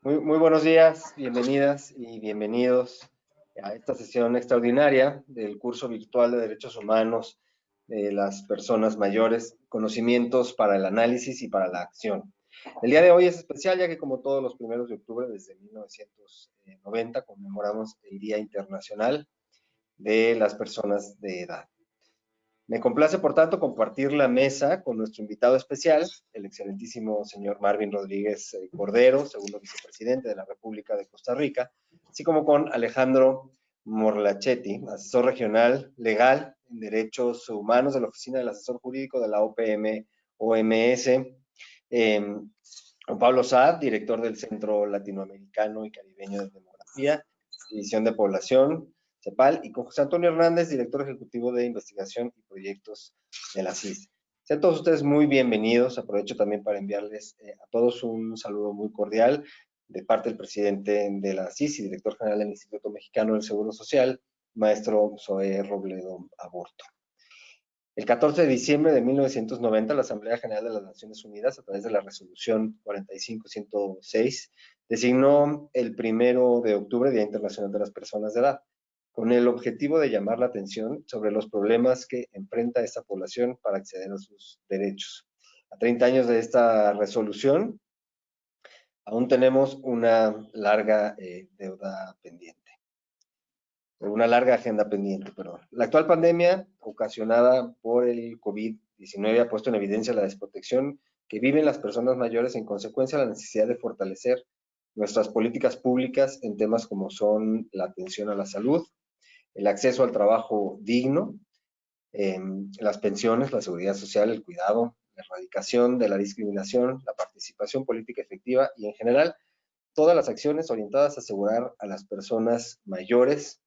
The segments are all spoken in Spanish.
Muy buenos días, bienvenidas y bienvenidos a esta sesión extraordinaria del curso virtual de Derechos Humanos de las Personas Mayores, Conocimientos para el Análisis y para la Acción. El día de hoy es especial ya que como todos los primeros de octubre desde 1990 conmemoramos el Día Internacional de las Personas de Edad. Me complace, por tanto, compartir la mesa con nuestro invitado especial, el excelentísimo señor Marvin Rodríguez Cordero, segundo vicepresidente de la República de Costa Rica, así como con Alejandro Morlachetti, asesor regional legal en Derechos Humanos de la Oficina del Asesor Jurídico de la OPM-OMS, con Pablo Saad, director del Centro Latinoamericano y Caribeño de Demografía, División de Población, CEPAL, y con José Antonio Hernández, director ejecutivo de investigación y proyectos de la CIS. Sean todos ustedes muy bienvenidos. Aprovecho también para enviarles a todos un saludo muy cordial de parte del presidente de la CIS y director general del Instituto Mexicano del Seguro Social, maestro Zoé Robledo Aborto. El 14 de diciembre de 1990, la Asamblea General de las Naciones Unidas, a través de la resolución 45-106, designó el 1 de octubre Día Internacional de las Personas de Edad, con el objetivo de llamar la atención sobre los problemas que enfrenta esta población para acceder a sus derechos. A 30 años de esta resolución, aún tenemos una larga deuda pendiente. Una larga agenda pendiente, perdón. La actual pandemia, ocasionada por el COVID-19, ha puesto en evidencia la desprotección que viven las personas mayores, en consecuencia de la necesidad de fortalecer nuestras políticas públicas en temas como son la atención a la salud, el acceso al trabajo digno, las pensiones, la seguridad social, el cuidado, la erradicación de la discriminación, la participación política efectiva y, en general, todas las acciones orientadas a asegurar a las personas mayores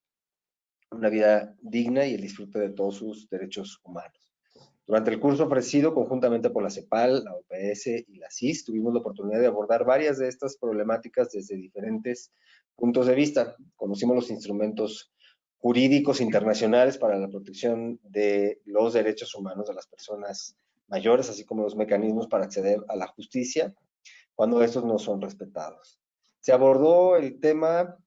una vida digna y el disfrute de todos sus derechos humanos. Durante el curso ofrecido conjuntamente por la CEPAL, la OPS y la CIS, tuvimos la oportunidad de abordar varias de estas problemáticas desde diferentes puntos de vista. Conocimos los instrumentos jurídicos internacionales para la protección de los derechos humanos de las personas mayores, así como los mecanismos para acceder a la justicia cuando estos no son respetados. Se abordó el tema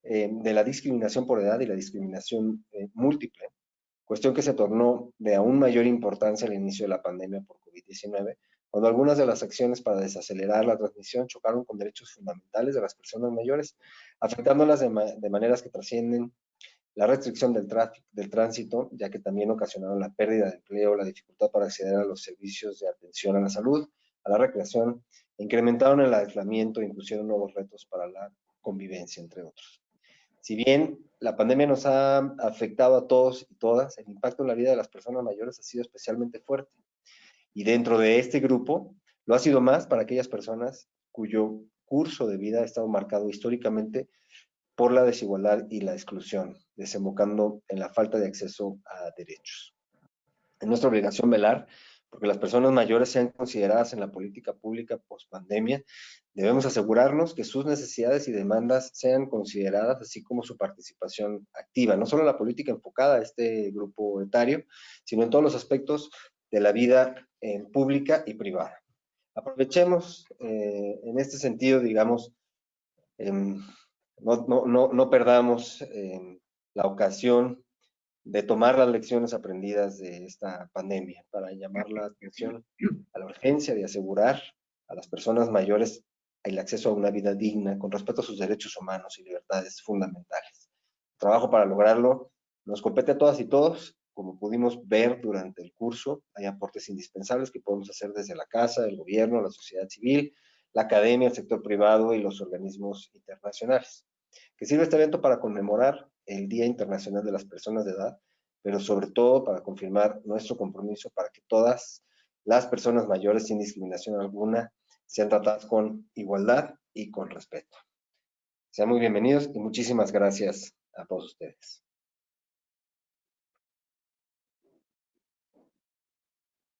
de la discriminación por edad y la discriminación múltiple, cuestión que se tornó de aún mayor importancia al inicio de la pandemia por COVID-19, cuando algunas de las acciones para desacelerar la transmisión chocaron con derechos fundamentales de las personas mayores, afectándolas de maneras que trascienden la restricción del tránsito, ya que también ocasionaron la pérdida de empleo, la dificultad para acceder a los servicios de atención a la salud, a la recreación, incrementaron el aislamiento e impusieron nuevos retos para la convivencia, entre otros. Si bien la pandemia nos ha afectado a todos y todas, el impacto en la vida de las personas mayores ha sido especialmente fuerte. Y dentro de este grupo, lo ha sido más para aquellas personas cuyo curso de vida ha estado marcado históricamente por la desigualdad y la exclusión, desembocando en la falta de acceso a derechos. Es nuestra obligación velar porque las personas mayores sean consideradas en la política pública post-pandemia. Debemos asegurarnos que sus necesidades y demandas sean consideradas, así como su participación activa, no solo en la política enfocada a este grupo etario, sino en todos los aspectos de la vida pública y privada. Aprovechemos en este sentido, digamos, no perdamos la ocasión de tomar las lecciones aprendidas de esta pandemia para llamar la atención a la urgencia de asegurar a las personas mayores el acceso a una vida digna con respeto a sus derechos humanos y libertades fundamentales. El trabajo para lograrlo nos compete a todas y todos. Como pudimos ver durante el curso, hay aportes indispensables que podemos hacer desde la casa, el gobierno, la sociedad civil, la academia, el sector privado y los organismos internacionales. Que sirve este evento para conmemorar el Día Internacional de las Personas de Edad, pero sobre todo para confirmar nuestro compromiso para que todas las personas mayores, sin discriminación alguna, sean tratadas con igualdad y con respeto. Sean muy bienvenidos y muchísimas gracias a todos ustedes.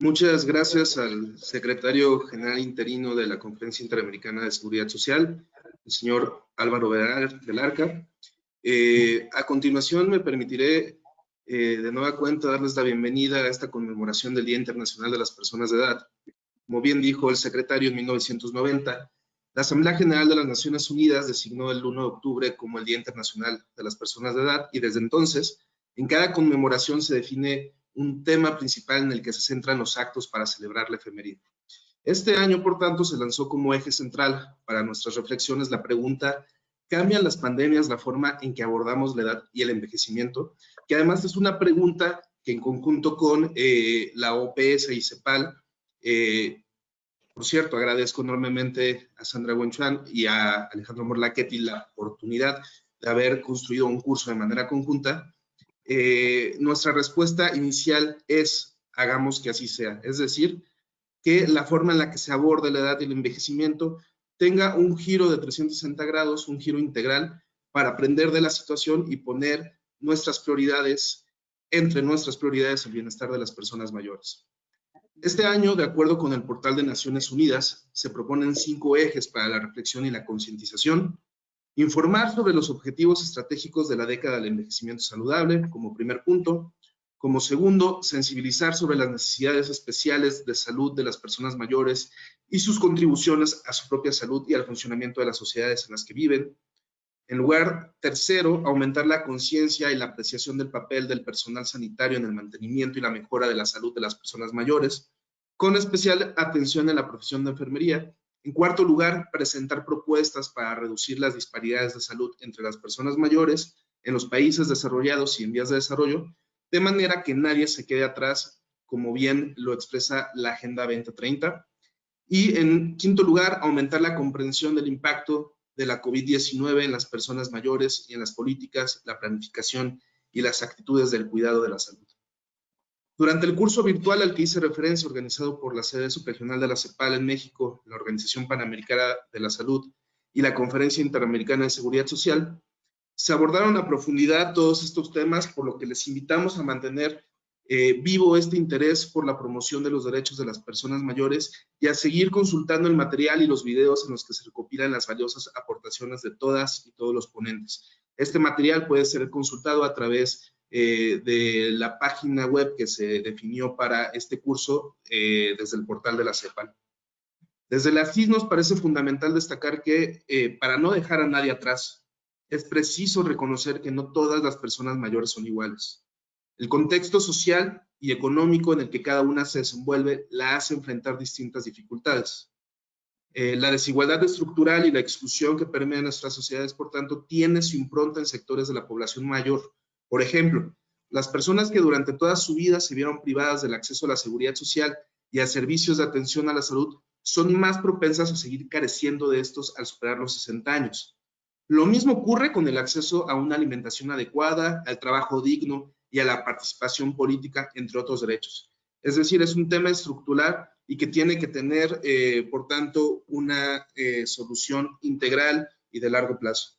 Muchas gracias al secretario general interino de la Conferencia Interamericana de Seguridad Social, el señor Álvaro del Arca. A continuación me permitiré de nueva cuenta darles la bienvenida a esta conmemoración del Día Internacional de las Personas de Edad. Como bien dijo el secretario, en 1990, La Asamblea General de las Naciones Unidas designó el 1 de octubre como el Día Internacional de las Personas de Edad y desde entonces, en cada conmemoración se define un tema principal en el que se centran los actos para celebrar la efeméride. Este año, por tanto, se lanzó como eje central para nuestras reflexiones la pregunta: ¿cambian las pandemias la forma en que abordamos la edad y el envejecimiento? Que además es una pregunta que en conjunto con la OPS y CEPAL, por cierto, agradezco enormemente a Sandra Wenchuan y a Alejandro Morlachetti la oportunidad de haber construido un curso de manera conjunta. Nuestra respuesta inicial es: hagamos que así sea. Es decir, que la forma en la que se aborde la edad y el envejecimiento tenga un giro de 360 grados, un giro integral, para aprender de la situación y poner nuestras prioridades, entre nuestras prioridades, el bienestar de las personas mayores. Este año, de acuerdo con el portal de Naciones Unidas, se proponen 5 ejes para la reflexión y la concientización. Informar sobre los objetivos estratégicos de la década del envejecimiento saludable, como primer punto. Como segundo, sensibilizar sobre las necesidades especiales de salud de las personas mayores y sus contribuciones a su propia salud y al funcionamiento de las sociedades en las que viven. En lugar tercero, aumentar la conciencia y la apreciación del papel del personal sanitario en el mantenimiento y la mejora de la salud de las personas mayores, con especial atención en la profesión de enfermería. En cuarto lugar, presentar propuestas para reducir las disparidades de salud entre las personas mayores en los países desarrollados y en vías de desarrollo, de manera que nadie se quede atrás, como bien lo expresa la Agenda 2030. Y en quinto lugar, aumentar la comprensión del impacto de la COVID-19 en las personas mayores y en las políticas, la planificación y las actitudes del cuidado de la salud. Durante el curso virtual al que hice referencia, organizado por la sede subregional de la CEPAL en México, la Organización Panamericana de la Salud y la Conferencia Interamericana de Seguridad Social, se abordaron a profundidad todos estos temas, por lo que les invitamos a mantener vivo este interés por la promoción de los derechos de las personas mayores y a seguir consultando el material y los videos en los que se recopilan las valiosas aportaciones de todas y todos los ponentes. Este material puede ser consultado a través de la página web que se definió para este curso desde el portal de la CEPAL. Desde la CIS nos parece fundamental destacar que para no dejar a nadie atrás, es preciso reconocer que no todas las personas mayores son iguales. El contexto social y económico en el que cada una se desenvuelve la hace enfrentar distintas dificultades. La desigualdad estructural y la exclusión que permea nuestras sociedades, por tanto, tiene su impronta en sectores de la población mayor. Por ejemplo, las personas que durante toda su vida se vieron privadas del acceso a la seguridad social y a servicios de atención a la salud son más propensas a seguir careciendo de estos al superar los 60 años. Lo mismo ocurre con el acceso a una alimentación adecuada, al trabajo digno y a la participación política, entre otros derechos. Es decir, es un tema estructural y que tiene que tener, por tanto, una solución integral y de largo plazo.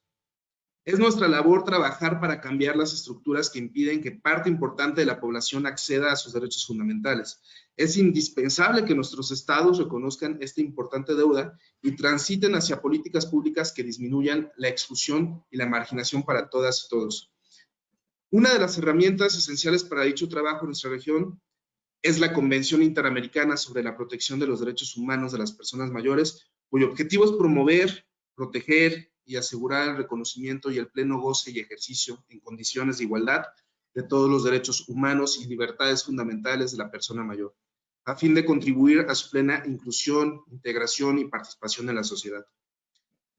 Es nuestra labor trabajar para cambiar las estructuras que impiden que parte importante de la población acceda a sus derechos fundamentales. Es indispensable que nuestros estados reconozcan esta importante deuda y transiten hacia políticas públicas que disminuyan la exclusión y la marginación para todas y todos. Una de las herramientas esenciales para dicho trabajo en nuestra región es la Convención Interamericana sobre la Protección de los Derechos Humanos de las Personas Mayores, cuyo objetivo es promover, proteger y asegurar el reconocimiento y el pleno goce y ejercicio en condiciones de igualdad de todos los derechos humanos y libertades fundamentales de la persona mayor, a fin de contribuir a su plena inclusión, integración y participación en la sociedad.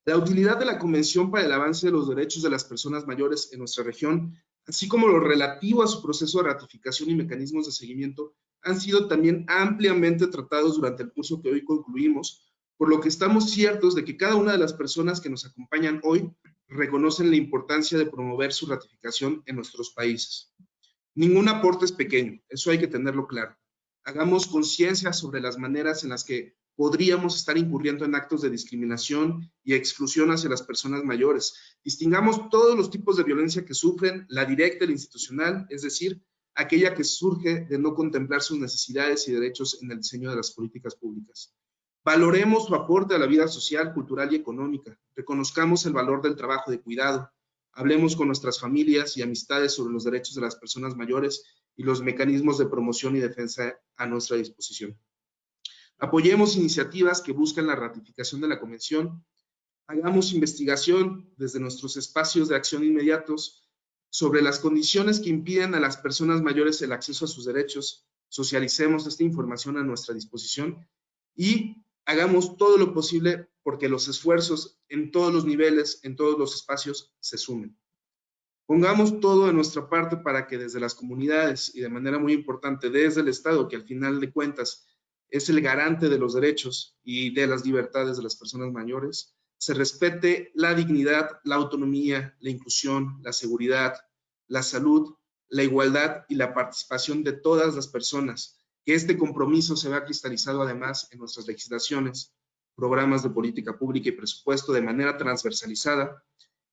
La utilidad de la Convención para el avance de los derechos de las personas mayores en nuestra región, así como lo relativo a su proceso de ratificación y mecanismos de seguimiento, han sido también ampliamente tratados durante el curso que hoy concluimos, por lo que estamos ciertos de que cada una de las personas que nos acompañan hoy reconocen la importancia de promover su ratificación en nuestros países. Ningún aporte es pequeño, eso hay que tenerlo claro. Hagamos conciencia sobre las maneras en las que podríamos estar incurriendo en actos de discriminación y exclusión hacia las personas mayores. Distingamos todos los tipos de violencia que sufren, la directa y la institucional, es decir, aquella que surge de no contemplar sus necesidades y derechos en el diseño de las políticas públicas. Valoremos su aporte a la vida social, cultural y económica. Reconozcamos el valor del trabajo de cuidado. Hablemos con nuestras familias y amistades sobre los derechos de las personas mayores y los mecanismos de promoción y defensa a nuestra disposición. Apoyemos iniciativas que buscan la ratificación de la Convención hagamos investigación desde nuestros espacios de acción inmediatos sobre las condiciones que impiden a las personas mayores el acceso a sus derechos, socialicemos esta información a nuestra disposición y hagamos todo lo posible porque los esfuerzos en todos los niveles, en todos los espacios, se sumen. Pongamos todo de nuestra parte para que desde las comunidades y de manera muy importante desde el Estado, que al final de cuentas es el garante de los derechos y de las libertades de las personas mayores, se respete la dignidad, la autonomía, la inclusión, la seguridad, la salud, la igualdad y la participación de todas las personas, que este compromiso se vea cristalizado además en nuestras legislaciones, programas de política pública y presupuesto de manera transversalizada,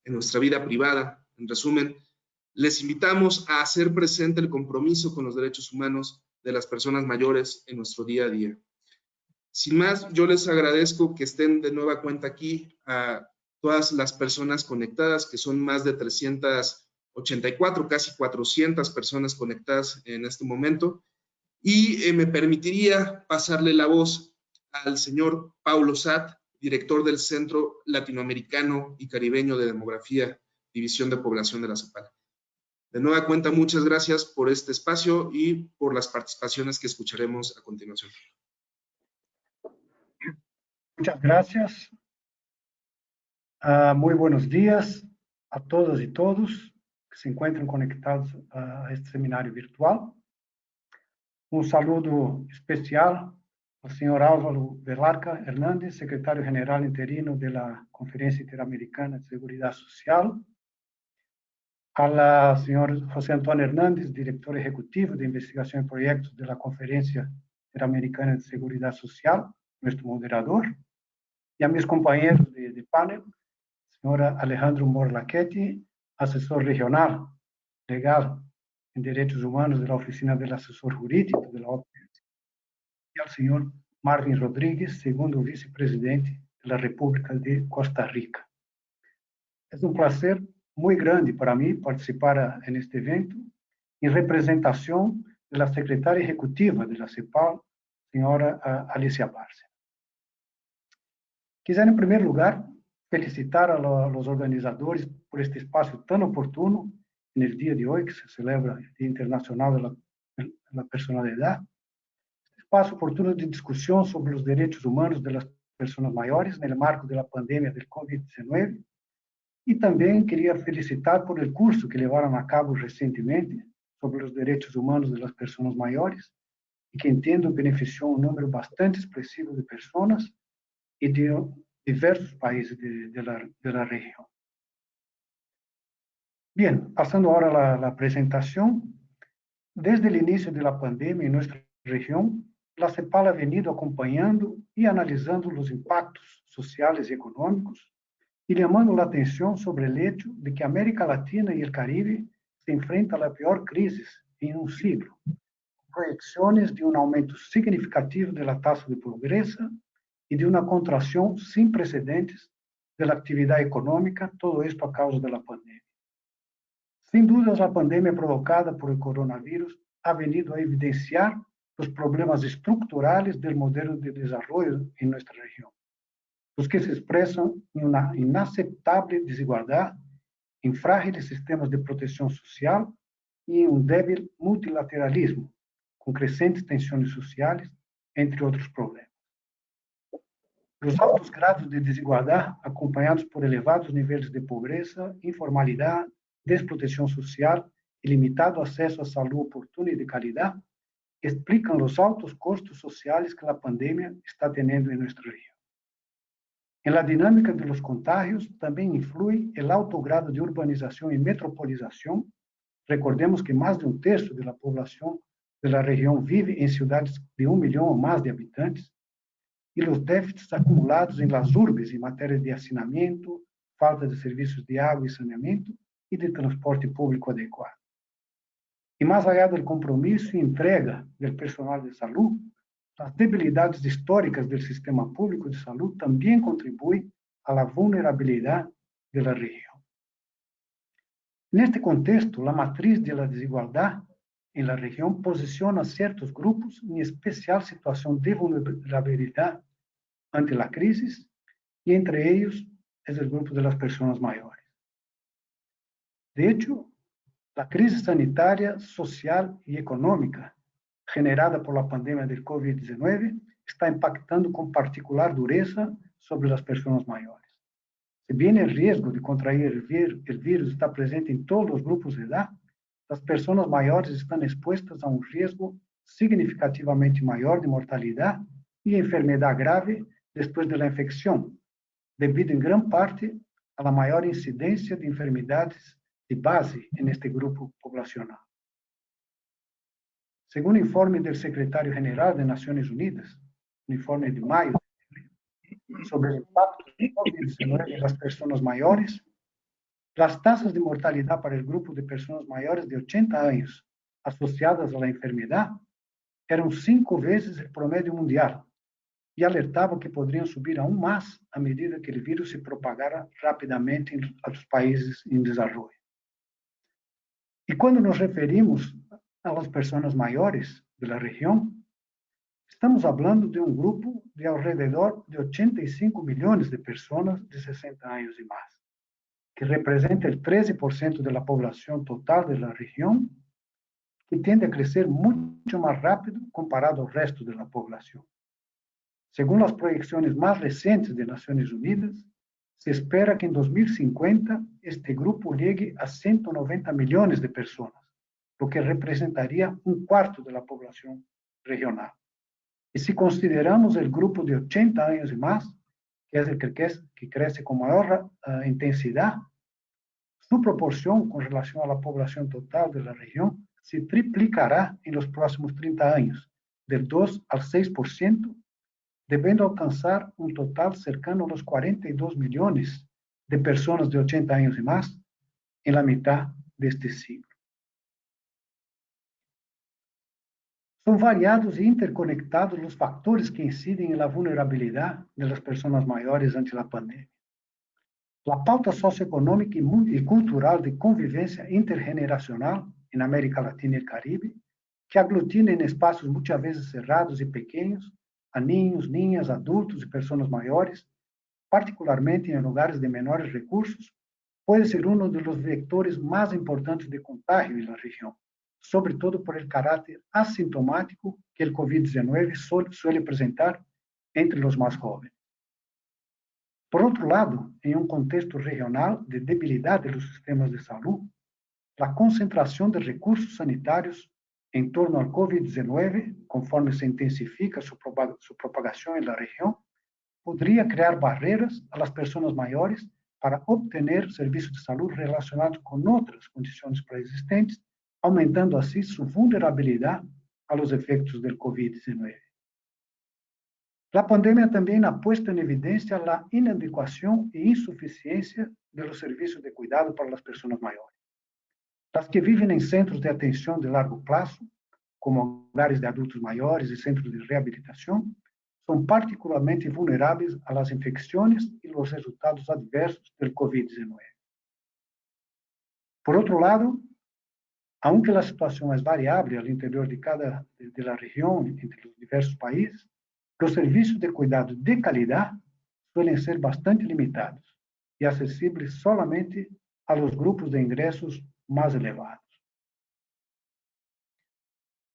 en nuestra vida privada. En resumen, les invitamos a hacer presente el compromiso con los derechos humanos de las personas mayores en nuestro día a día. Sin más, yo les agradezco que estén de nueva cuenta aquí a todas las personas conectadas, que son más de 384, casi 400 personas conectadas en este momento. Y me permitiría pasarle la voz al señor Paulo Satt, director del Centro Latinoamericano y Caribeño de Demografía, División de Población de la CEPAL. De nueva cuenta, muchas gracias por este espacio y por las participaciones que escucharemos a continuación. Muchas gracias. Muy buenos días a todas y todos que se encuentran conectados a este seminario virtual. Un saludo especial al señor Álvaro Velarca Hernández, secretario general interino de la Conferencia Interamericana de Seguridad Social, al señor José Antonio Hernández, director ejecutivo de investigación y proyectos de la Conferencia Interamericana de Seguridad Social, nuestro moderador, y a mis compañeros de panel, señora Alejandro Morlachetti, asesor regional legal en Derechos Humanos de la Oficina del Asesor Jurídico de la OPS, y al señor Marvin Rodríguez, segundo vicepresidente de la República de Costa Rica. Es un placer muy grande para mí participar en este evento en representación de la secretaria ejecutiva de la CEPAL, señora Alicia Bárcena. Quisiera, en primer lugar, felicitar a los organizadores por este espacio tan oportuno en el día de hoy, que se celebra el Día Internacional de la Personalidad. Este espacio oportuno de discusión sobre los derechos humanos de las personas mayores en el marco de la pandemia del COVID-19. Y también quería felicitar por el curso que llevaron a cabo recientemente sobre los derechos humanos de las personas mayores y que entiendo benefició un número bastante expresivo de personas y de diversos países de la región. Bien, pasando ahora a la presentación. Desde el inicio de la pandemia en nuestra región, la CEPAL ha venido acompañando y analizando los impactos sociales y económicos y llamando la atención sobre el hecho de que América Latina y el Caribe se enfrentan a la peor crisis en un siglo, proyecciones de un aumento significativo de la tasa de pobreza y de una contracción sin precedentes de la actividad económica, todo esto a causa de la pandemia. Sin dudas, la pandemia provocada por el coronavirus ha venido a evidenciar los problemas estructurales del modelo de desarrollo en nuestra región, los que se expresan en una inaceptable desigualdad, en frágiles sistemas de protección social y en un débil multilateralismo, con crecientes tensiones sociales, entre otros problemas. Los altos grados de desigualdad, acompañados por elevados niveles de pobreza, informalidad, desprotección social y limitado acceso a salud oportuna y de calidad, explican los altos costos sociales que la pandemia está teniendo en nuestra región. En la dinámica de los contagios también influye el alto grado de urbanización y metropolización. Recordemos que más de un tercio de la población de la región vive en ciudades de 1 millón o más de habitantes, y los déficits acumulados en las urbes en materia de hacinamiento, falta de servicios de agua y saneamiento y de transporte público adecuado. Y más allá del compromiso y entrega del personal de salud, las debilidades históricas del sistema público de salud también contribuyen a la vulnerabilidad de la región. En este contexto, la matriz de la desigualdad en la región posiciona a ciertos grupos en especial situación de vulnerabilidad ante la crisis, y entre ellos es el grupo de las personas mayores. De hecho, la crisis sanitaria, social y económica generada por la pandemia del COVID-19 está impactando con particular dureza sobre las personas mayores. Si bien el riesgo de contraer el virus está presente en todos los grupos de edad, las personas mayores están expuestas a un riesgo significativamente mayor de mortalidad y enfermedad grave después de la infección, debido en gran parte a la mayor incidencia de enfermedades de base en este grupo poblacional. Según el informe del Secretario General de Naciones Unidas, el informe de mayo sobre el impacto del COVID-19 en las personas mayores, las tasas de mortalidad para el grupo de personas mayores de 80 años asociadas a la enfermedad eran 5 veces el promedio mundial y alertaba que podrían subir aún más a medida que el virus se propagara rápidamente a los países en desarrollo. Y cuando nos referimos a las personas mayores de la región, estamos hablando de un grupo de alrededor de 85 millones de personas de 60 años y más, que representa el 13% de la población total de la región, que tiende a crecer mucho más rápido comparado al resto de la población. Según las proyecciones más recientes de Naciones Unidas, se espera que en 2050 este grupo llegue a 190 millones de personas, lo que representaría 1/4 de la población regional. Y si consideramos el grupo de 80 años y más, que es el que crece con mayor intensidad, su proporción con relación a la población total de la región se triplicará en los próximos 30 años, del 2 al 6%, debiendo alcanzar un total cercano a los 42 millones de personas de 80 años y más en la mitad de este siglo. Son variados e interconectados los factores que inciden en la vulnerabilidad de las personas mayores ante la pandemia. La pauta socioeconómica y cultural de convivencia intergeneracional en América Latina y el Caribe, que aglutina en espacios muchas veces cerrados y pequeños a niños, niñas, adultos y personas mayores, particularmente en lugares de menores recursos, puede ser uno de los vectores más importantes de contagio en la región, sobre todo por el carácter asintomático que el COVID-19 suele presentar entre los más jóvenes. Por otro lado, en un contexto regional de debilidad de los sistemas de salud, la concentración de recursos sanitarios en torno al COVID-19, conforme se intensifica su propagación en la región, podría crear barreras a las personas mayores para obtener servicios de salud relacionados con otras condiciones preexistentes, aumentando así su vulnerabilidad a los efectos del COVID-19. La pandemia también ha puesto en evidencia la inadecuación e insuficiencia de los servicios de cuidado para las personas mayores. Las que viven en centros de atención de largo plazo, como hogares de adultos mayores y centros de rehabilitación, son particularmente vulnerables a las infecciones y los resultados adversos del COVID-19. Por otro lado, aunque la situación es variable al interior de la región, entre los diversos países, los servicios de cuidado de calidad suelen ser bastante limitados y accesibles solamente a los grupos de ingresos más elevados.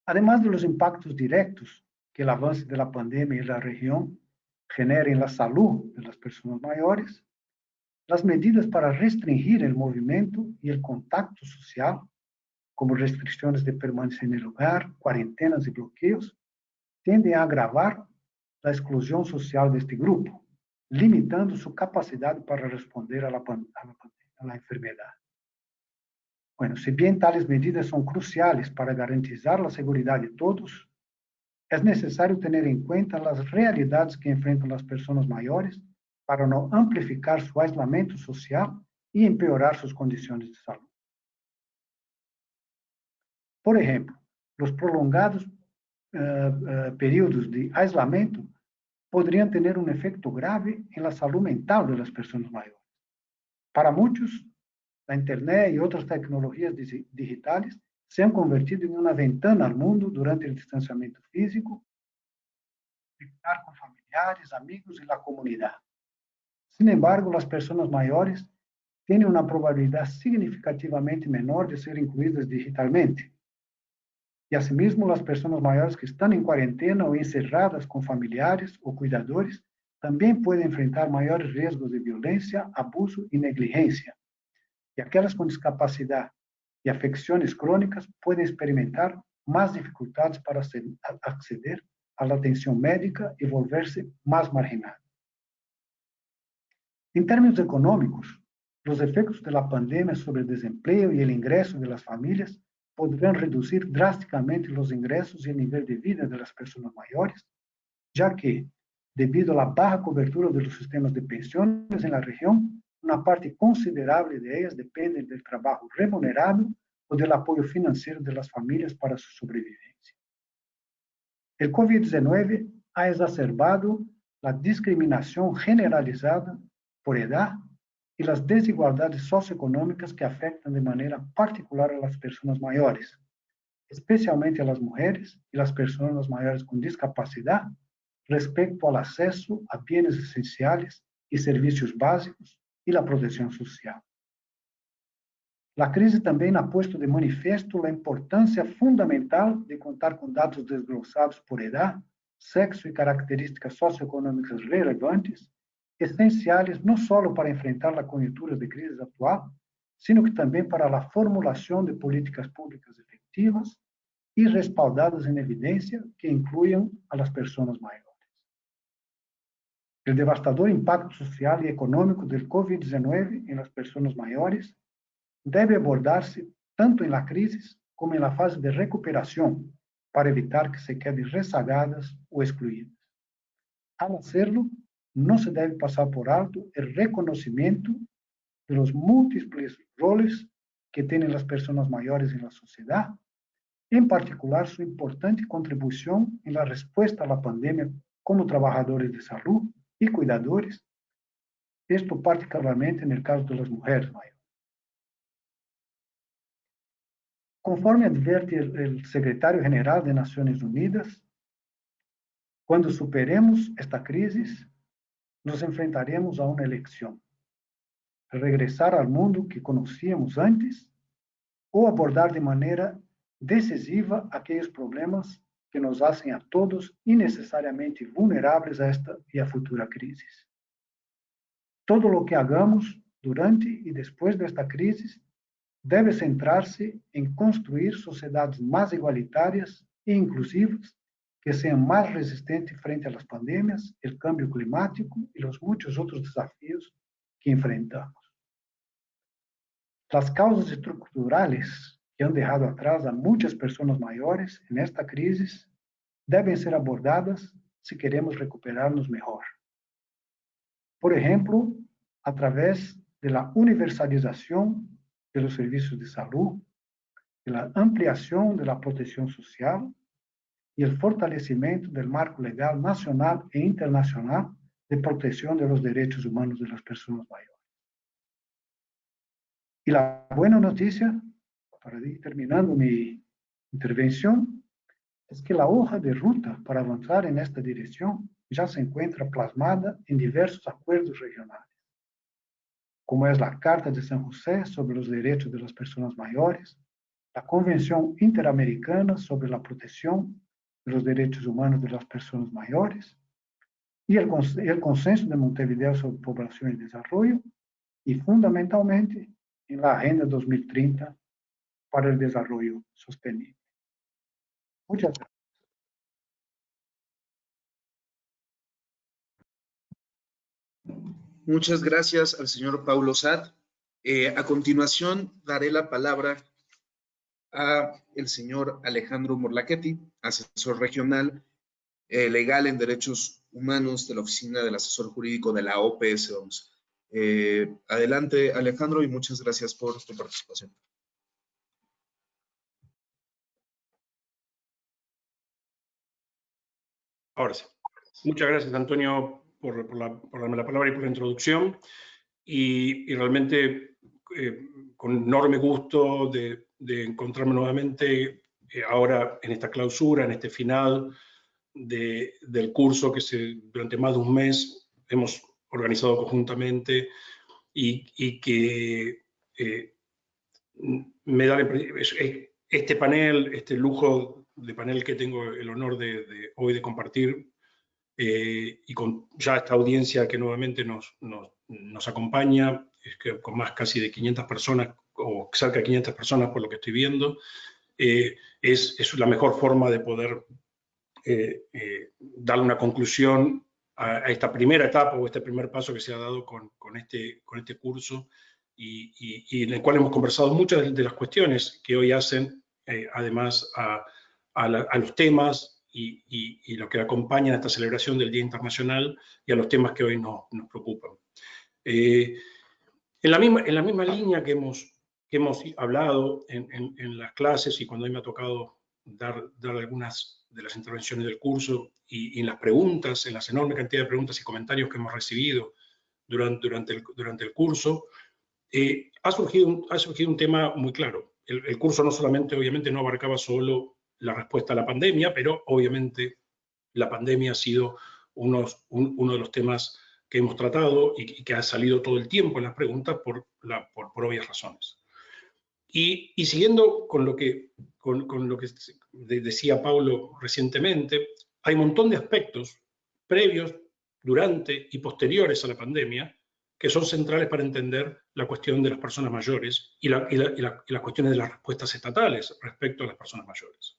Además de los impactos directos que el avance de la pandemia en la región genera en la salud de las personas mayores, las medidas para restringir el movimiento y el contacto social, como restricciones de permanencia en el hogar, cuarentenas y bloqueos, tienden a agravar la exclusión social de este grupo, limitando su capacidad para responder a la enfermedad. Bueno, si bien tales medidas son cruciales para garantizar la seguridad de todos, es necesario tener en cuenta las realidades que enfrentan las personas mayores para no amplificar su aislamiento social y empeorar sus condiciones de salud. Por ejemplo, los prolongados períodos de aislamiento podrían tener un efecto grave en la salud mental de las personas mayores. Para muchos, la Internet y otras tecnologías digitales se han convertido en una ventana al mundo durante el distanciamiento físico, conectar con familiares, amigos y la comunidad. Sin embargo, las personas mayores tienen una probabilidad significativamente menor de ser incluidas digitalmente. Y asimismo, las personas mayores que están en cuarentena o encerradas con familiares o cuidadores también pueden enfrentar mayores riesgos de violencia, abuso y negligencia. Y aquellas con discapacidad y afecciones crónicas pueden experimentar más dificultades para acceder a la atención médica y volverse más marginadas. En términos económicos, los efectos de la pandemia sobre el desempleo y el ingreso de las familias podrán reducir drásticamente los ingresos y el nivel de vida de las personas mayores, ya que, debido a la baja cobertura de los sistemas de pensiones en la región, una parte considerable de ellas depende del trabajo remunerado o del apoyo financiero de las familias para su sobrevivencia. El COVID-19 ha exacerbado la discriminación generalizada por edad y las desigualdades socioeconómicas que afectan de manera particular a las personas mayores, especialmente a las mujeres y las personas mayores con discapacidad, respecto al acceso a bienes esenciales y servicios básicos y la protección social. La crisis también ha puesto de manifiesto la importancia fundamental de contar con datos desglosados por edad, sexo y características socioeconómicas relevantes, esenciales no solo para enfrentar la coyuntura de crisis actual, sino que también para la formulación de políticas públicas efectivas y respaldadas en evidencia que incluyan a las personas mayores. El devastador impacto social y económico del COVID-19 en las personas mayores debe abordarse tanto en la crisis como en la fase de recuperación para evitar que se queden rezagadas o excluidas. Al hacerlo, no se debe pasar por alto el reconocimiento de los múltiples roles que tienen las personas mayores en la sociedad, en particular su importante contribución en la respuesta a la pandemia como trabajadores de salud y cuidadores, esto particularmente en el caso de las mujeres mayores. Conforme advierte el secretario general de Naciones Unidas, cuando superemos esta crisis, nos enfrentaremos a una elección: regresar al mundo que conocíamos antes o abordar de manera decisiva aquellos problemas que nos hacen a todos innecesariamente vulnerables a esta y a futura crisis. Todo lo que hagamos durante y después de esta crisis debe centrar-se em construir sociedades mais igualitárias e inclusivas, que sejam mais resistentes frente às pandemias, o cambio climático e os muitos outros desafios que enfrentamos. As causas estruturais que han dejado atrás a muitas pessoas maiores nesta crise devem ser abordadas se queremos recuperar-nos melhor. Por exemplo, através da universalização de los servicios de salud, de la ampliación de la protección social y el fortalecimiento del marco legal nacional e internacional de protección de los derechos humanos de las personas mayores. Y la buena noticia, para ir terminando mi intervención, es que la hoja de ruta para avanzar en esta dirección ya se encuentra plasmada en diversos acuerdos regionales, como es la Carta de San José sobre los derechos de las personas mayores, la Convención Interamericana sobre la Protección de los Derechos Humanos de las Personas Mayores y el Consenso de Montevideo sobre Población y Desarrollo, y fundamentalmente en la Agenda 2030 para el Desarrollo Sostenible. Muchas gracias. Muchas gracias al señor Paulo Sad. A continuación, daré la palabra a el señor Alejandro Morlachetti, asesor regional legal en derechos humanos de la Oficina del Asesor Jurídico de la OPS OMS. Adelante, Alejandro, y muchas gracias por tu participación. Ahora sí. Muchas gracias, Antonio, por darme la palabra y por la introducción. Y realmente con enorme gusto de encontrarme nuevamente ahora en esta clausura, en este final del curso que durante más de un mes hemos organizado conjuntamente y que me da este panel, este lujo de panel que tengo el honor de hoy de compartir, y con ya esta audiencia que nuevamente nos acompaña, es que con más casi de 500 personas, o cerca de 500 personas por lo que estoy viendo, es la mejor forma de poder darle una conclusión a esta primera etapa o este primer paso que se ha dado con este curso, y en el cual hemos conversado muchas de las cuestiones que hoy hacen, además a los temas y lo que acompaña a esta celebración del Día Internacional y a los temas que hoy nos preocupan. En la misma línea que hemos hablado en las clases y cuando a mí me ha tocado dar algunas de las intervenciones del curso y en las preguntas, en la enorme cantidad de preguntas y comentarios que hemos recibido durante el curso, ha surgido un tema muy claro. El curso no solamente, obviamente, no abarcaba solo la respuesta a la pandemia, pero obviamente la pandemia ha sido uno de los temas que hemos tratado y que ha salido todo el tiempo en las preguntas por obvias razones. Y siguiendo con lo que decía Paulo recientemente, hay un montón de aspectos previos, durante y posteriores a la pandemia que son centrales para entender la cuestión de las personas mayores y las cuestiones de las respuestas estatales respecto a las personas mayores.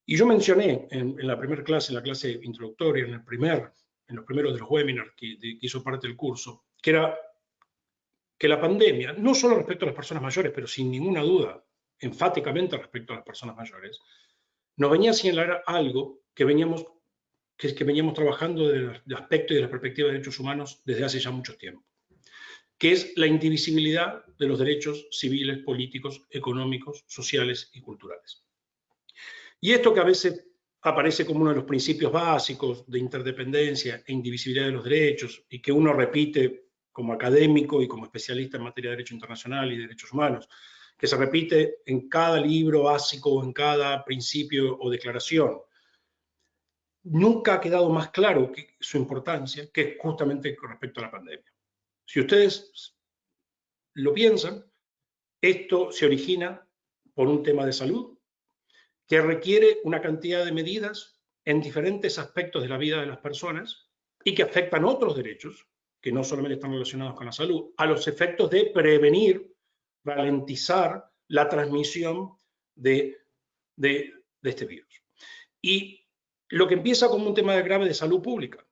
Y yo mencioné en la primera clase, en la clase introductoria, en los primeros de los webinars que hizo parte del curso, que la pandemia, no solo respecto a las personas mayores, pero sin ninguna duda, enfáticamente respecto a las personas mayores, nos venía a señalar algo que veníamos trabajando desde el aspecto y de la perspectiva de derechos humanos desde hace ya mucho tiempo, que es la indivisibilidad de los derechos civiles, políticos, económicos, sociales y culturales. Y esto que a veces aparece como uno de los principios básicos de interdependencia e indivisibilidad de los derechos y que uno repite como académico y como especialista en materia de derecho internacional y derechos humanos, que se repite en cada libro básico o en cada principio o declaración, nunca ha quedado más claro su importancia que justamente con respecto a la pandemia. Si ustedes lo piensan, esto se origina por un tema de salud que requiere una cantidad de medidas en diferentes aspectos de la vida de las personas y que afectan otros derechos que no solamente están relacionados con la salud, a los efectos de prevenir, ralentizar la transmisión de este virus. Y lo que empieza como un tema grave de salud pública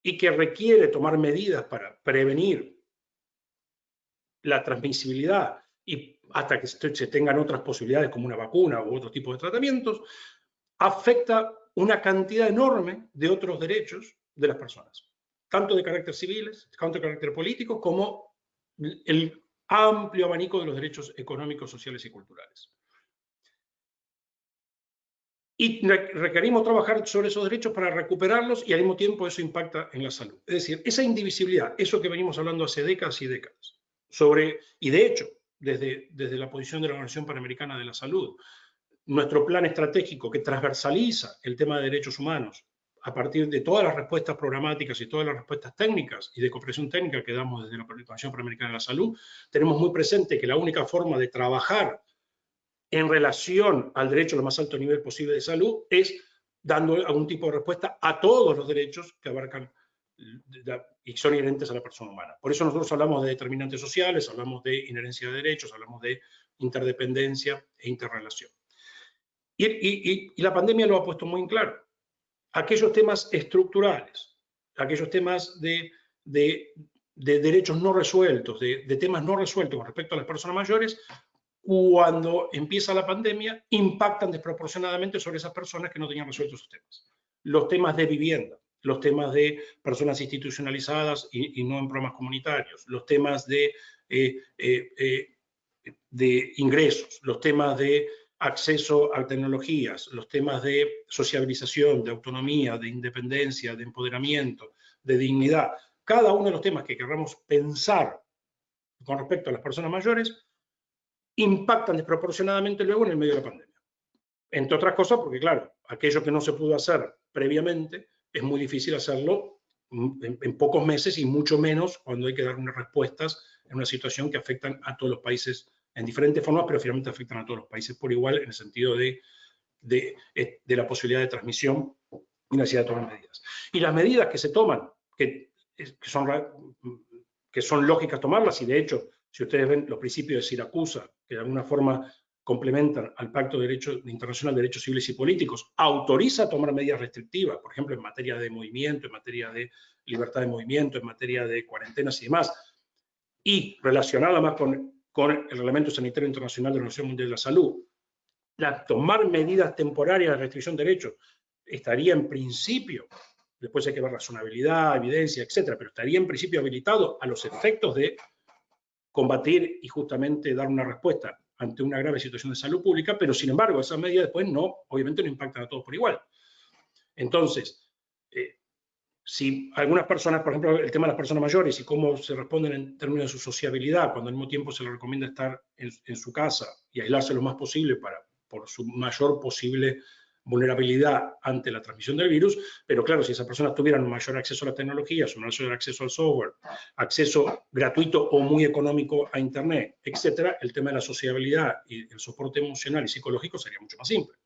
y que requiere tomar medidas para prevenir la transmisibilidad y hasta que se tengan otras posibilidades como una vacuna u otro tipo de tratamientos, afecta una cantidad enorme de otros derechos de las personas, tanto de carácter civiles, tanto de carácter político, como el amplio abanico de los derechos económicos, sociales y culturales. Y requerimos trabajar sobre esos derechos para recuperarlos y al mismo tiempo eso impacta en la salud. Es decir, esa indivisibilidad, eso que venimos hablando hace décadas y décadas, y de hecho, desde la posición de la Organización Panamericana de la Salud, nuestro plan estratégico que transversaliza el tema de derechos humanos a partir de todas las respuestas programáticas y todas las respuestas técnicas y de cooperación técnica que damos desde la Organización Panamericana de la Salud, tenemos muy presente que la única forma de trabajar en relación al derecho a lo más alto nivel posible de salud es dando algún tipo de respuesta a todos los derechos que abarcan y son inherentes a la persona humana. Por eso nosotros hablamos de determinantes sociales, hablamos de inherencia de derechos, hablamos de interdependencia e interrelación. Y la pandemia lo ha puesto muy en claro. Aquellos temas estructurales, aquellos temas de derechos no resueltos, de temas no resueltos con respecto a las personas mayores, cuando empieza la pandemia, impactan desproporcionadamente sobre esas personas que no tenían resueltos sus temas. Los temas de vivienda, los temas de personas institucionalizadas y no en programas comunitarios, los temas de ingresos, los temas de acceso a tecnologías, los temas de sociabilización, de autonomía, de independencia, de empoderamiento, de dignidad. Cada uno de los temas que queramos pensar con respecto a las personas mayores impactan desproporcionadamente luego en el medio de la pandemia. Entre otras cosas porque, claro, aquello que no se pudo hacer previamente es muy difícil hacerlo en pocos meses y mucho menos cuando hay que dar unas respuestas en una situación que afectan a todos los países en diferentes formas, pero finalmente afectan a todos los países por igual en el sentido de la posibilidad de transmisión y necesidad de tomar medidas. Y las medidas que se toman, que son lógicas tomarlas, y de hecho, si ustedes ven los principios de Siracusa, que de alguna forma complementan al Pacto Internacional de Derechos Civiles y Políticos, autoriza tomar medidas restrictivas, por ejemplo, en materia de movimiento, en materia de libertad de movimiento, en materia de cuarentenas y demás, y relacionada más con el Reglamento Sanitario Internacional de la Organización Mundial de la Salud, tomar medidas temporarias de restricción de derechos estaría en principio, después hay que ver razonabilidad, evidencia, etcétera, pero estaría en principio habilitado a los efectos de combatir y justamente dar una respuesta ante una grave situación de salud pública, pero sin embargo esas medidas después obviamente no impactan a todos por igual. Entonces, si algunas personas, por ejemplo, el tema de las personas mayores y cómo se responden en términos de su sociabilidad, cuando al mismo tiempo se les recomienda estar en su casa y aislarse lo más posible por su mayor posible vulnerabilidad ante la transmisión del virus, pero claro, si esas personas tuvieran un mayor acceso a las tecnologías, un mayor acceso al software, acceso gratuito o muy económico a Internet, etcétera, el tema de la sociabilidad y el soporte emocional y psicológico sería mucho más simple.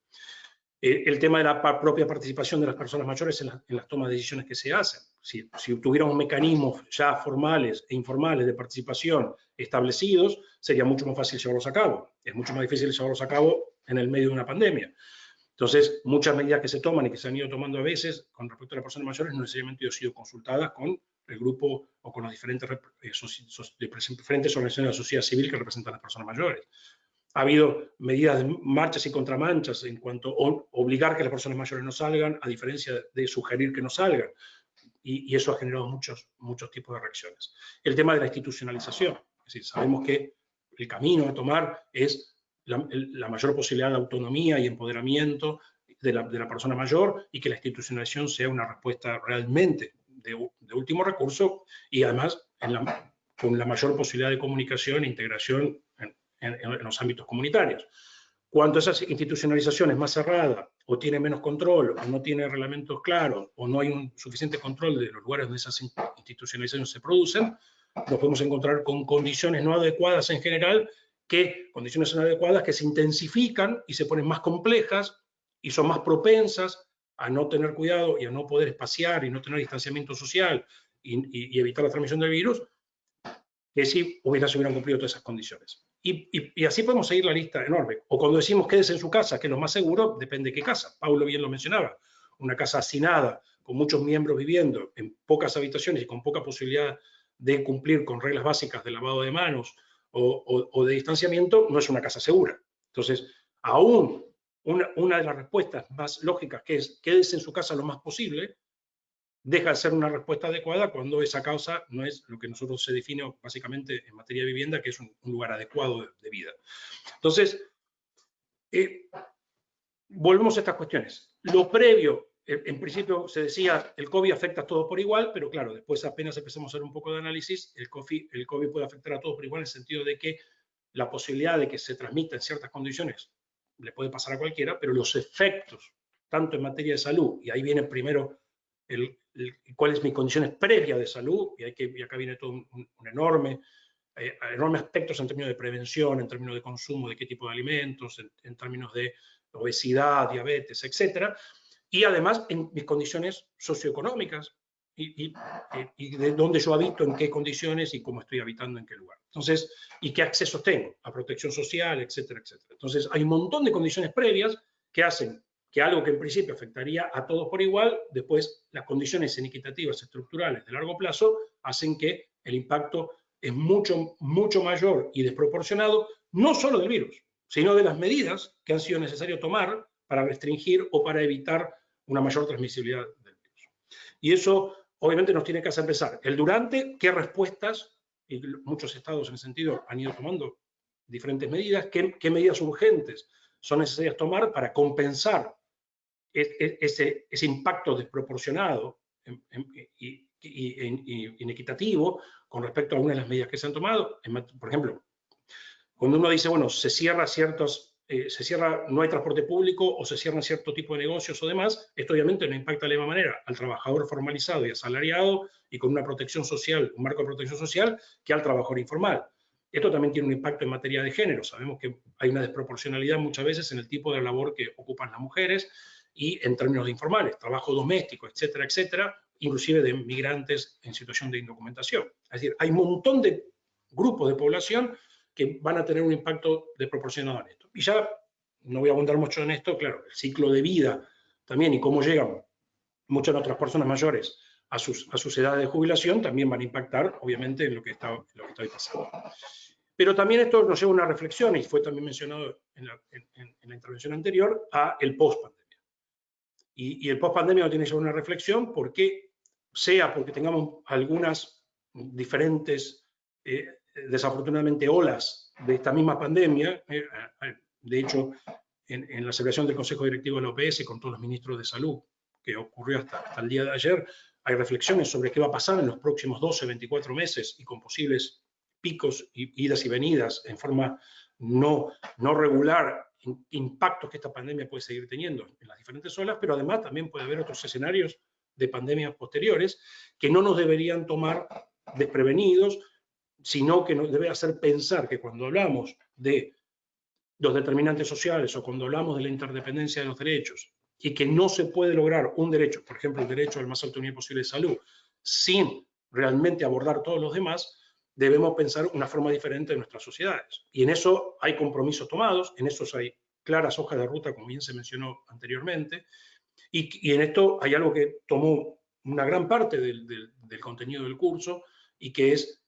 El tema de la propia participación de las personas mayores en las tomas de decisiones que se hacen. Si tuviéramos mecanismos ya formales e informales de participación establecidos, sería mucho más fácil llevarlos a cabo. Es mucho más difícil llevarlos a cabo en el medio de una pandemia. Entonces, muchas medidas que se toman y que se han ido tomando a veces con respecto a las personas mayores no necesariamente han sido consultadas con el grupo o con las diferentes organizaciones de la sociedad civil que representan a las personas mayores. Ha habido medidas de marchas y contramanchas en cuanto a obligar que las personas mayores no salgan, a diferencia de sugerir que no salgan. Y eso ha generado muchos tipos de reacciones. El tema de la institucionalización. Es decir, sabemos que el camino a tomar es la mayor posibilidad de autonomía y empoderamiento de la persona mayor y que la institucionalización sea una respuesta realmente de último recurso y además con la mayor posibilidad de comunicación e integración en los ámbitos comunitarios. Cuando esa institucionalización es más cerrada, o tiene menos control, o no tiene reglamentos claros, o no hay un suficiente control de los lugares donde esas institucionalizaciones se producen, nos podemos encontrar con condiciones no adecuadas en general, condiciones inadecuadas que se intensifican y se ponen más complejas y son más propensas a no tener cuidado y a no poder espaciar y no tener distanciamiento social y evitar la transmisión del virus, que si se hubieran cumplido todas esas condiciones. Y así podemos seguir la lista enorme. O cuando decimos quédese en su casa, que es lo más seguro, depende de qué casa. Paulo bien lo mencionaba. Una casa hacinada, con muchos miembros viviendo en pocas habitaciones y con poca posibilidad de cumplir con reglas básicas de lavado de manos o de distanciamiento, no es una casa segura. Entonces, aún una de las respuestas más lógicas, que es quédese en su casa lo más posible, deja de ser una respuesta adecuada cuando esa causa no es lo que nosotros se define básicamente en materia de vivienda, que es un lugar adecuado de vida. Entonces, volvemos a estas cuestiones. Lo previo, en principio se decía, el COVID afecta a todos por igual, pero claro, después apenas empezamos a hacer un poco de análisis, el COVID puede afectar a todos por igual en el sentido de que la posibilidad de que se transmita en ciertas condiciones le puede pasar a cualquiera, pero los efectos, tanto en materia de salud, y ahí viene primero cuáles son mis condiciones previas de salud, y acá viene todo un enorme aspectos en términos de prevención, en términos de consumo, de qué tipo de alimentos, en términos de obesidad, diabetes, etcétera, y además en mis condiciones socioeconómicas y de dónde yo habito, en qué condiciones y cómo estoy habitando en qué lugar. Entonces, y qué accesos tengo a protección social, etcétera, etcétera. Entonces, hay un montón de condiciones previas que hacen que algo que en principio afectaría a todos por igual, después las condiciones inequitativas estructurales de largo plazo hacen que el impacto es mucho mayor y desproporcionado, no solo del virus, sino de las medidas que han sido necesarias tomar para restringir o para evitar una mayor transmisibilidad del virus. Y eso obviamente nos tiene que hacer pensar el durante, qué respuestas, y muchos estados en ese sentido han ido tomando diferentes medidas, qué medidas urgentes son necesarias tomar para compensar ese impacto desproporcionado y inequitativo con respecto a algunas de las medidas que se han tomado. Por ejemplo, cuando uno dice, bueno, se cierran ciertos no hay transporte público o se cierran cierto tipo de negocios o demás, esto obviamente no impacta de la misma manera al trabajador formalizado y asalariado y con una protección social, un marco de protección social, que al trabajador informal. Esto también tiene un impacto en materia de género. Sabemos que hay una desproporcionalidad muchas veces en el tipo de labor que ocupan las mujeres y en términos de informales, trabajo doméstico, etcétera, etcétera, inclusive de migrantes en situación de indocumentación. Es decir, hay un montón de grupos de población que van a tener un impacto desproporcionado en esto. Y ya no voy a abundar mucho en esto, claro, el ciclo de vida también y cómo llegan muchas otras personas mayores a sus edades de jubilación también van a impactar, obviamente, en lo que está pasando. Pero también esto nos lleva a una reflexión, y fue también mencionado en la intervención anterior, a el post-pandemia. Y el post-pandemia tiene que llevar una reflexión porque tengamos algunas diferentes desafortunadamente olas de esta misma pandemia. De hecho, en la celebración del Consejo Directivo de la OPS con todos los ministros de salud, que ocurrió hasta el día de ayer, hay reflexiones sobre qué va a pasar en los próximos 12, 24 meses y con posibles picos, idas y venidas en forma no regular, impactos que esta pandemia puede seguir teniendo en las diferentes olas, pero además también puede haber otros escenarios de pandemias posteriores que no nos deberían tomar desprevenidos, sino que nos debe hacer pensar que cuando hablamos de los determinantes sociales o cuando hablamos de la interdependencia de los derechos y que no se puede lograr un derecho, por ejemplo, el derecho al más alto nivel posible de salud, sin realmente abordar todos los demás, debemos pensar una forma diferente de nuestras sociedades. Y en eso hay compromisos tomados, en eso hay claras hojas de ruta, como bien se mencionó anteriormente, y en esto hay algo que tomó una gran parte del contenido del curso y que es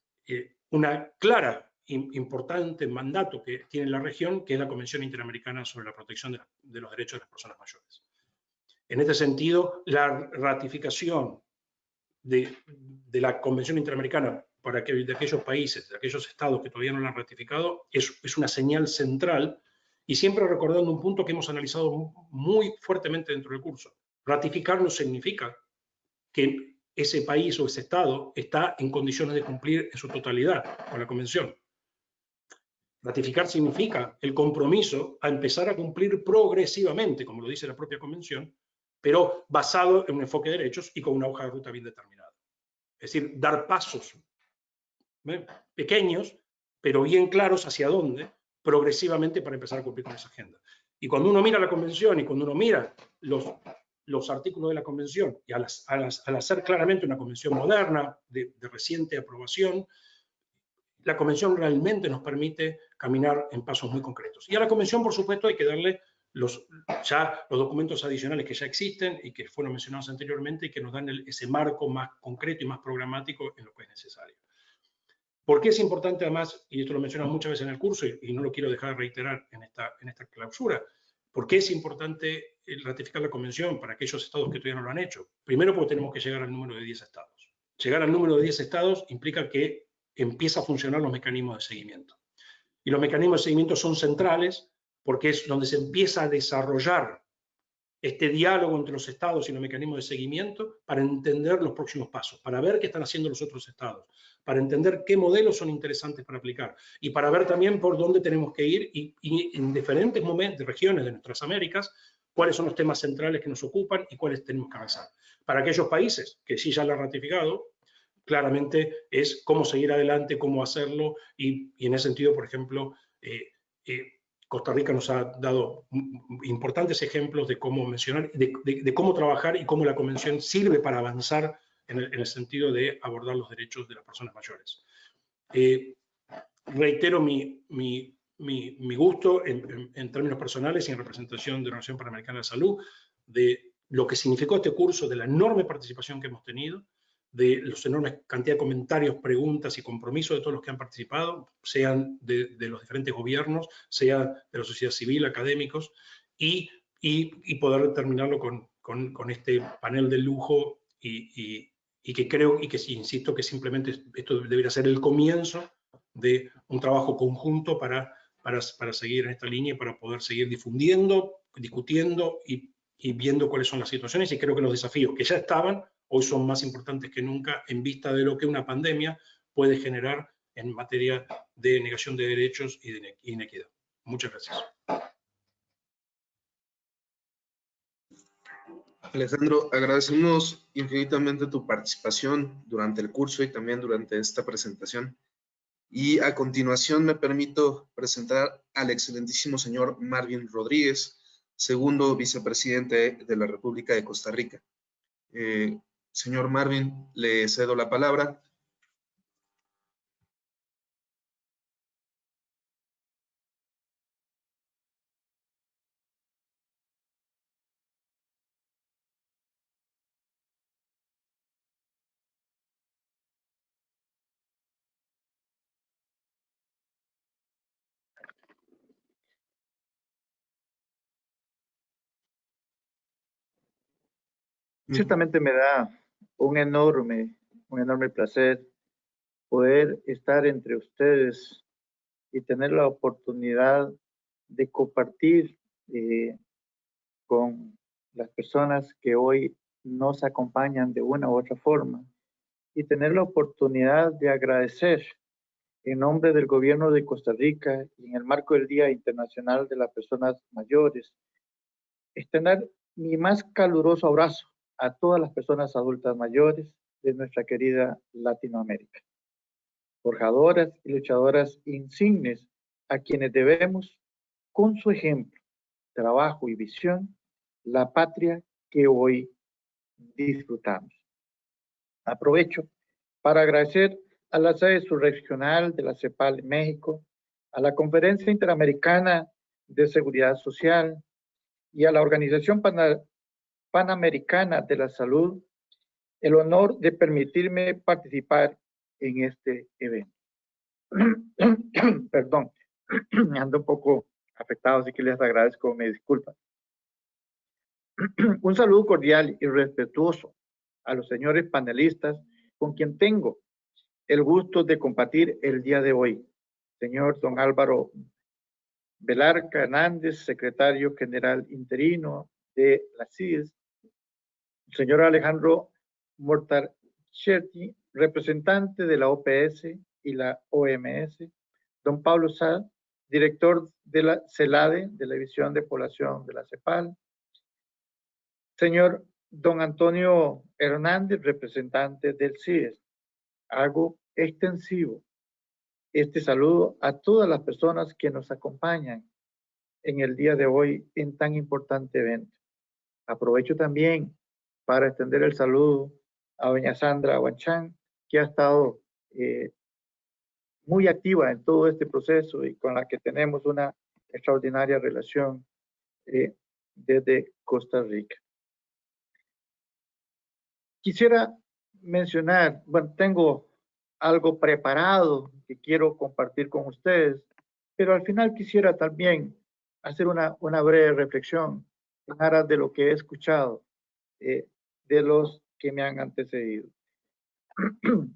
una clara, importante mandato que tiene la región, que es la Convención Interamericana sobre la Protección de los Derechos de las Personas Mayores. En este sentido, la ratificación de la Convención Interamericana de aquellos países, de aquellos estados que todavía no la han ratificado, es una señal central, y siempre recordando un punto que hemos analizado muy fuertemente dentro del curso. Ratificar no significa que ese país o ese estado está en condiciones de cumplir en su totalidad con la Convención. Ratificar significa el compromiso a empezar a cumplir progresivamente, como lo dice la propia Convención, pero basado en un enfoque de derechos y con una hoja de ruta bien determinada. Es decir, dar pasos pequeños, pero bien claros hacia dónde, progresivamente para empezar a cumplir con esa agenda. Y cuando uno mira la Convención y cuando uno mira los artículos de la Convención, y al hacer claramente una Convención moderna, de reciente aprobación, la Convención realmente nos permite caminar en pasos muy concretos. Y a la Convención, por supuesto, hay que darle los documentos adicionales que ya existen y que fueron mencionados anteriormente y que nos dan ese marco más concreto y más programático en lo que es necesario. ¿Por qué es importante además, y esto lo mencionamos muchas veces en el curso y no lo quiero dejar de reiterar en esta clausura, por qué es importante ratificar la Convención para aquellos estados que todavía no lo han hecho? Primero, porque tenemos que llegar al número de 10 estados. Llegar al número de 10 estados implica que empieza a funcionar los mecanismos de seguimiento. Y los mecanismos de seguimiento son centrales porque es donde se empieza a desarrollar este diálogo entre los estados y los mecanismos de seguimiento para entender los próximos pasos, para ver qué están haciendo los otros estados, para entender qué modelos son interesantes para aplicar y para ver también por dónde tenemos que ir y en diferentes regiones de nuestras Américas, cuáles son los temas centrales que nos ocupan y cuáles tenemos que avanzar. Para aquellos países que sí ya lo han ratificado, claramente es cómo seguir adelante, cómo hacerlo, y en ese sentido, por ejemplo, Costa Rica nos ha dado importantes ejemplos de cómo mencionar, de cómo trabajar y cómo la Convención sirve para avanzar en el sentido de abordar los derechos de las personas mayores. Reitero mi gusto en términos personales y en representación de la Organización Panamericana de Salud de lo que significó este curso, de la enorme participación que hemos tenido, de la enorme cantidad de comentarios, preguntas y compromisos de todos los que han participado, sean de los diferentes gobiernos, sea de la sociedad civil, académicos, y poder terminarlo con este panel de lujo y que creo, y que insisto, que simplemente esto debería ser el comienzo de un trabajo conjunto para seguir en esta línea y para poder seguir difundiendo, discutiendo y viendo cuáles son las situaciones, y creo que los desafíos que ya estaban hoy son más importantes que nunca en vista de lo que una pandemia puede generar en materia de negación de derechos y de inequidad. Muchas gracias. Alejandro, agradecemos infinitamente tu participación durante el curso y también durante esta presentación. Y a continuación me permito presentar al excelentísimo señor Marvin Rodríguez, segundo vicepresidente de la República de Costa Rica. Señor Marvin, le cedo la palabra. Ciertamente me da un enorme placer poder estar entre ustedes y tener la oportunidad de compartir con las personas que hoy nos acompañan de una u otra forma y tener la oportunidad de agradecer en nombre del gobierno de Costa Rica y en el marco del Día Internacional de las Personas Mayores, extender mi más caluroso abrazo a todas las personas adultas mayores de nuestra querida Latinoamérica, forjadoras y luchadoras insignes a quienes debemos, con su ejemplo, trabajo y visión, la patria que hoy disfrutamos. Aprovecho para agradecer a la sede subregional de la CEPAL en México, a la Conferencia Interamericana de Seguridad Social y a la Organización Panamericana de la Salud el honor de permitirme participar en este evento. Perdón, ando un poco afectado, así que les agradezco, me disculpan. Un saludo cordial y respetuoso a los señores panelistas con quien tengo el gusto de compartir el día de hoy. Señor don Álvaro Velarca Hernández, secretario general interino de la CIES, señor Alejandro Mortarchetti, representante de la OPS y la OMS, don Pablo Sá, director de la CELADE, de la División de Población de la CEPAL, señor don Antonio Hernández, representante del CIES. Hago extensivo este saludo a todas las personas que nos acompañan en el día de hoy en tan importante evento. Aprovecho también para extender el saludo a doña Sandra Huanchán, que ha estado muy activa en todo este proceso y con la que tenemos una extraordinaria relación desde Costa Rica. Quisiera mencionar, bueno, tengo algo preparado que quiero compartir con ustedes, pero al final quisiera también hacer una breve reflexión en aras de lo que he escuchado de los que me han antecedido.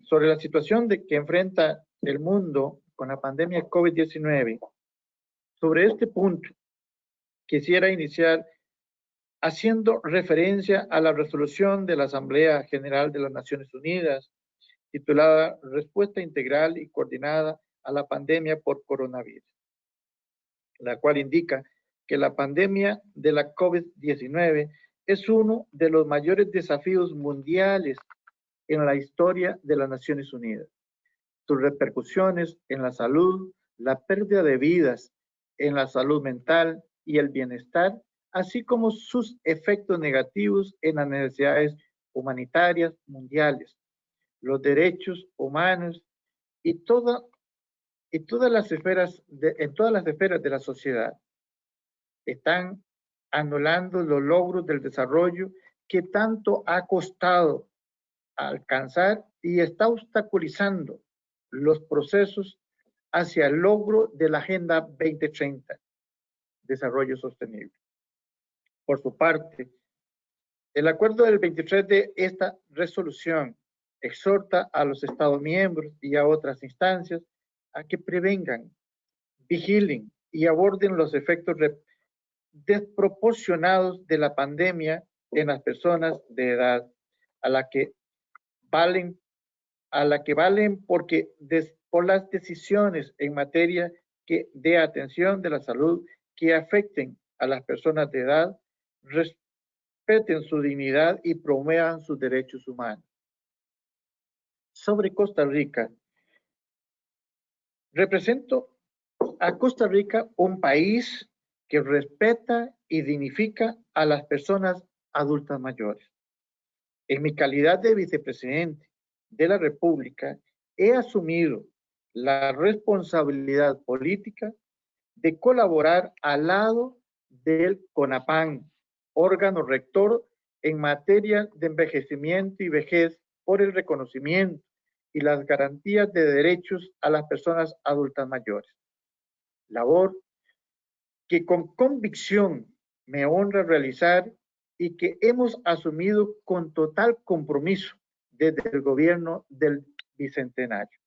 Sobre la situación que enfrenta el mundo con la pandemia COVID-19, sobre este punto quisiera iniciar haciendo referencia a la resolución de la Asamblea General de las Naciones Unidas titulada Respuesta Integral y Coordinada a la Pandemia por Coronavirus, la cual indica que la pandemia de la COVID-19 es uno de los mayores desafíos mundiales en la historia de las Naciones Unidas. Sus repercusiones en la salud, la pérdida de vidas, en la salud mental y el bienestar, así como sus efectos negativos en las necesidades humanitarias mundiales, los derechos humanos y en todas las esferas de la sociedad. Están anulando los logros del desarrollo que tanto ha costado alcanzar y está obstaculizando los procesos hacia el logro de la Agenda 2030, Desarrollo Sostenible. Por su parte, el acuerdo del 23 de esta resolución exhorta a los Estados miembros y a otras instancias a que prevengan, vigilen y aborden los efectos desproporcionados de la pandemia en las personas de edad, a la que valen por las decisiones en materia de atención de la salud que afecten a las personas de edad respeten su dignidad y promuevan sus derechos humanos. Sobre Costa Rica, represento a Costa Rica, un país que respeta y dignifica a las personas adultas mayores. En mi calidad de vicepresidente de la República, he asumido la responsabilidad política de colaborar al lado del CONAPAN, órgano rector en materia de envejecimiento y vejez, por el reconocimiento y las garantías de derechos a las personas adultas mayores. Labor que con convicción me honra realizar y que hemos asumido con total compromiso desde el gobierno del Bicentenario.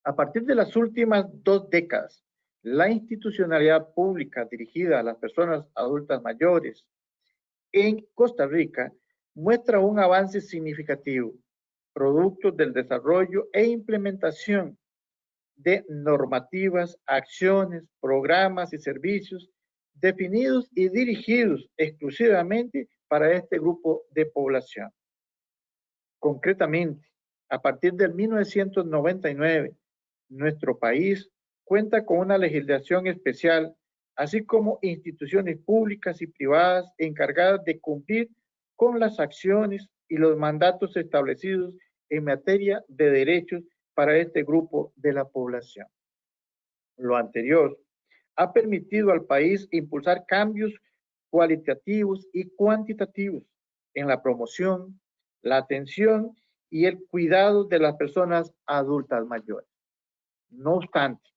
A partir de las últimas 2 décadas, la institucionalidad pública dirigida a las personas adultas mayores en Costa Rica muestra un avance significativo, producto del desarrollo e implementación de normativas, acciones, programas y servicios definidos y dirigidos exclusivamente para este grupo de población. Concretamente, a partir del 1999, nuestro país cuenta con una legislación especial, así como instituciones públicas y privadas encargadas de cumplir con las acciones y los mandatos establecidos en materia de derechos para este grupo de la población. Lo anterior ha permitido al país impulsar cambios cualitativos y cuantitativos en la promoción, la atención y el cuidado de las personas adultas mayores. No obstante,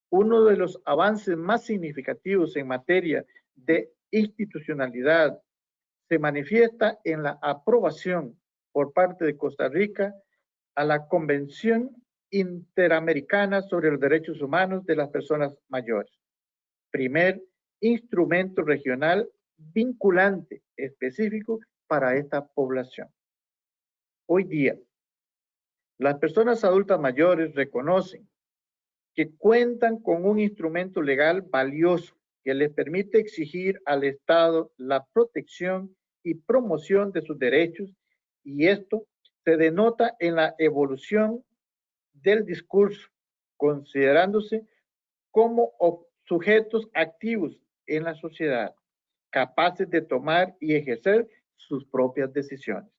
uno de los avances más significativos en materia de institucionalidad se manifiesta en la aprobación por parte de Costa Rica a la Convención Interamericana sobre los Derechos Humanos de las Personas Mayores, primer instrumento regional vinculante específico para esta población. Hoy día, las personas adultas mayores reconocen que cuentan con un instrumento legal valioso que les permite exigir al Estado la protección y promoción de sus derechos, y esto se denota en la evolución del discurso, considerándose como sujetos activos en la sociedad, capaces de tomar y ejercer sus propias decisiones.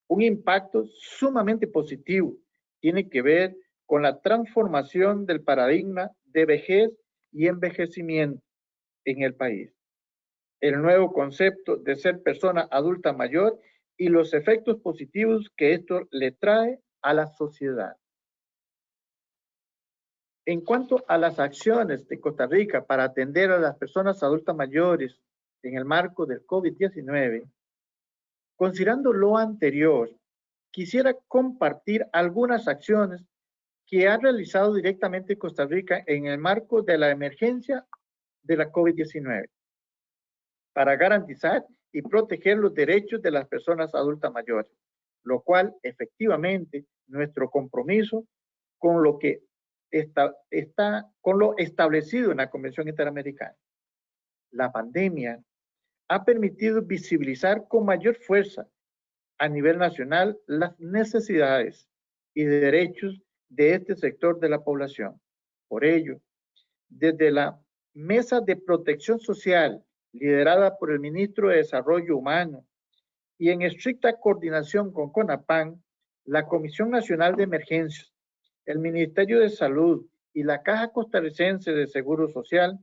Un impacto sumamente positivo tiene que ver con la transformación del paradigma de vejez y envejecimiento en el país, el nuevo concepto de ser persona adulta mayor y los efectos positivos que esto le trae a la sociedad. En cuanto a las acciones de Costa Rica para atender a las personas adultas mayores en el marco del COVID-19, considerando lo anterior, quisiera compartir algunas acciones que ha realizado directamente Costa Rica en el marco de la emergencia de la COVID-19 para garantizar y proteger los derechos de las personas adultas mayores, lo cual efectivamente nuestro compromiso con lo que con lo establecido en la Convención Interamericana. La pandemia ha permitido visibilizar con mayor fuerza a nivel nacional las necesidades y derechos de este sector de la población. Por ello, desde la Mesa de Protección Social, liderada por el Ministro de Desarrollo Humano, y en estricta coordinación con CONAPAN, la Comisión Nacional de Emergencias, el Ministerio de Salud y la Caja Costarricense de Seguro Social,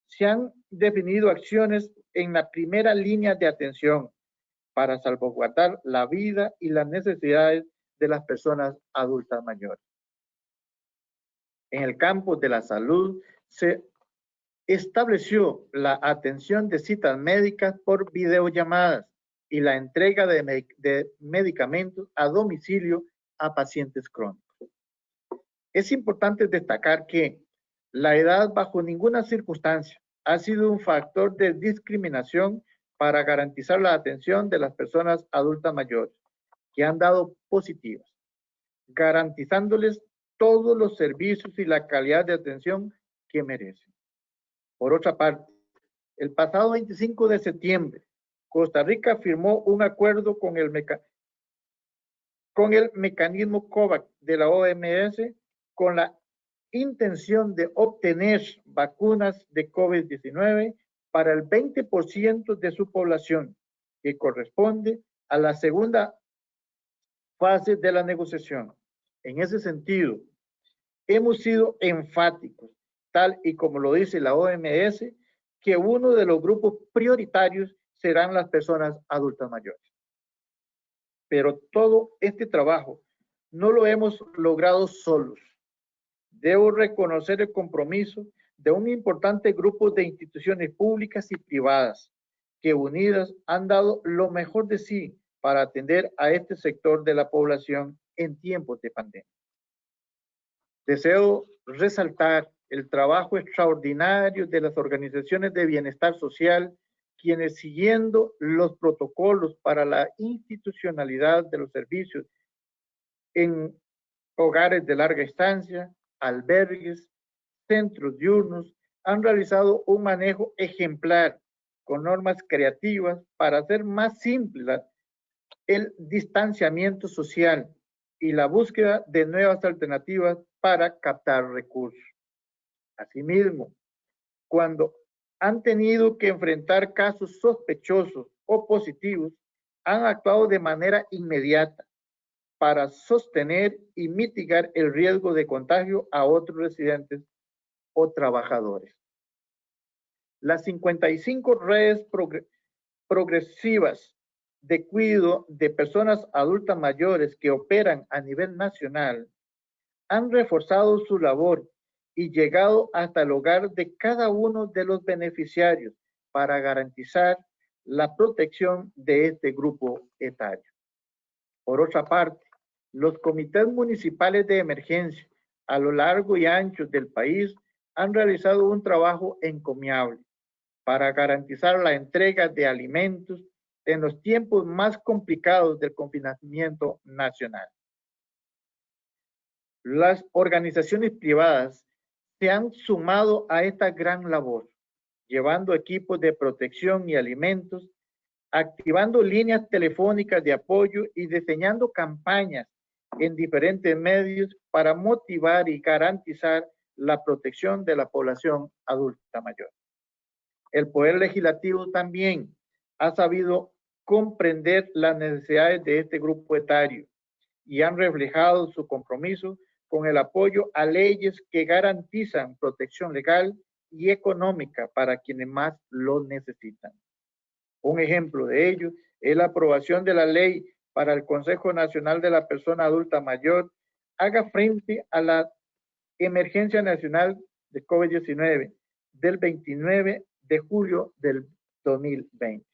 se han definido acciones en la primera línea de atención para salvaguardar la vida y las necesidades de las personas adultas mayores. En el campo de la salud se estableció la atención de citas médicas por videollamadas y la entrega de medicamentos a domicilio a pacientes crónicos. Es importante destacar que la edad bajo ninguna circunstancia ha sido un factor de discriminación para garantizar la atención de las personas adultas mayores que han dado positivas, garantizándoles todos los servicios y la calidad de atención que merecen. Por otra parte, el pasado 25 de septiembre, Costa Rica firmó un acuerdo con el mecanismo COVAX de la OMS con la intención de obtener vacunas de COVID-19 para el 20% de su población, que corresponde a la segunda fase de la negociación. En ese sentido, hemos sido enfáticos, tal y como lo dice la OMS, que uno de los grupos prioritarios serán las personas adultas mayores. Pero todo este trabajo no lo hemos logrado solos. Debo reconocer el compromiso de un importante grupo de instituciones públicas y privadas que unidas han dado lo mejor de sí para atender a este sector de la población en tiempos de pandemia. Deseo resaltar el trabajo extraordinario de las organizaciones de bienestar social, quienes siguiendo los protocolos para la institucionalidad de los servicios en hogares de larga estancia, albergues, centros diurnos, han realizado un manejo ejemplar con normas creativas para hacer más simple el distanciamiento social y la búsqueda de nuevas alternativas para captar recursos. Asimismo, cuando han tenido que enfrentar casos sospechosos o positivos, han actuado de manera inmediata para sostener y mitigar el riesgo de contagio a otros residentes o trabajadores. Las 55 redes progresivas de cuidado de personas adultas mayores que operan a nivel nacional han reforzado su labor y llegado hasta el hogar de cada uno de los beneficiarios para garantizar la protección de este grupo etario. Por otra parte, los comités municipales de emergencia a lo largo y ancho del país han realizado un trabajo encomiable para garantizar la entrega de alimentos en los tiempos más complicados del confinamiento nacional. Las organizaciones privadas se han sumado a esta gran labor, llevando equipos de protección y alimentos, activando líneas telefónicas de apoyo y diseñando campañas en diferentes medios para motivar y garantizar la protección de la población adulta mayor. El Poder Legislativo también ha sabido comprender las necesidades de este grupo etario y han reflejado su compromiso con el apoyo a leyes que garantizan protección legal y económica para quienes más lo necesitan. Un ejemplo de ello es la aprobación de la ley para el Consejo Nacional de la Persona Adulta Mayor haga frente a la emergencia nacional de COVID-19 del 29 de julio del 2020.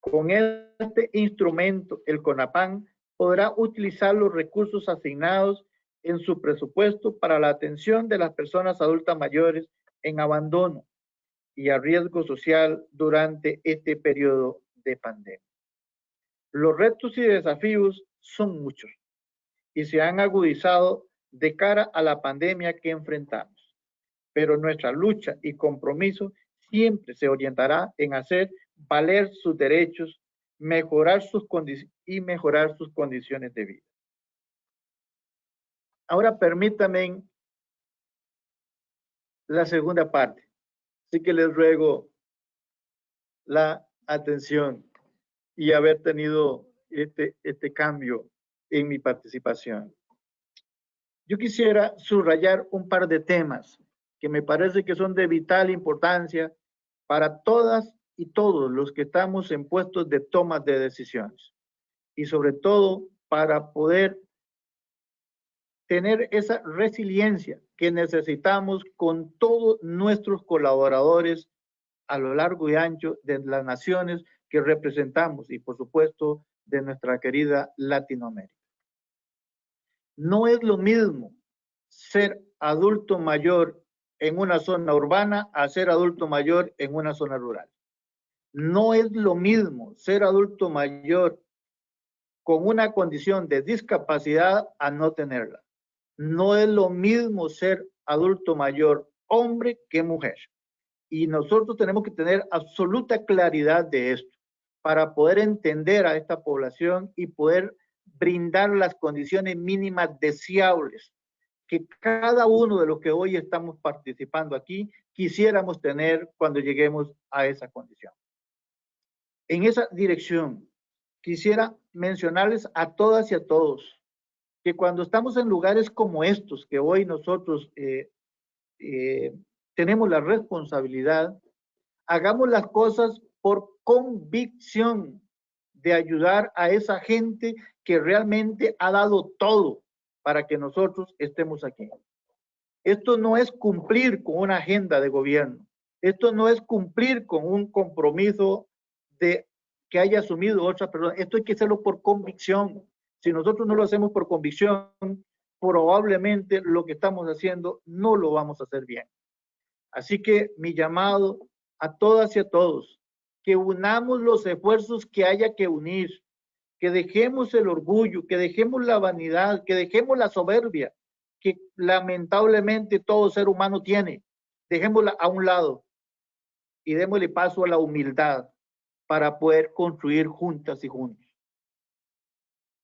Con este instrumento, el CONAPAN podrá utilizar los recursos asignados en su presupuesto para la atención de las personas adultas mayores en abandono y a riesgo social durante este periodo de pandemia. Los retos y desafíos son muchos y se han agudizado de cara a la pandemia que enfrentamos, pero nuestra lucha y compromiso siempre se orientará en hacer valer sus derechos, mejorar sus condiciones de vida. Ahora permítanme la segunda parte. Así que les ruego la atención y haber tenido este cambio en mi participación. Yo quisiera subrayar un par de temas que me parece que son de vital importancia para todas y todos los que estamos en puestos de toma de decisiones y sobre todo para poder tener esa resiliencia que necesitamos con todos nuestros colaboradores a lo largo y ancho de las naciones que representamos y por supuesto de nuestra querida Latinoamérica. No es lo mismo ser adulto mayor en una zona urbana a ser adulto mayor en una zona rural. No es lo mismo ser adulto mayor con una condición de discapacidad a no tenerla. No es lo mismo ser adulto mayor hombre que mujer. Y nosotros tenemos que tener absoluta claridad de esto para poder entender a esta población y poder brindar las condiciones mínimas deseables que cada uno de los que hoy estamos participando aquí quisiéramos tener cuando lleguemos a esa condición. En esa dirección, quisiera mencionarles a todas y a todos que cuando estamos en lugares como estos, que hoy nosotros tenemos la responsabilidad, hagamos las cosas por convicción de ayudar a esa gente que realmente ha dado todo para que nosotros estemos aquí. Esto no es cumplir con una agenda de gobierno. Esto no es cumplir con un compromiso de que haya asumido otra persona. Esto hay que hacerlo por convicción. Si nosotros no lo hacemos por convicción, probablemente lo que estamos haciendo no lo vamos a hacer bien. Así que mi llamado a todas y a todos, que unamos los esfuerzos que haya que unir, que dejemos el orgullo, que dejemos la vanidad, que dejemos la soberbia, que lamentablemente todo ser humano tiene. Dejémosla a un lado y démosle paso a la humildad para poder construir juntas y juntos.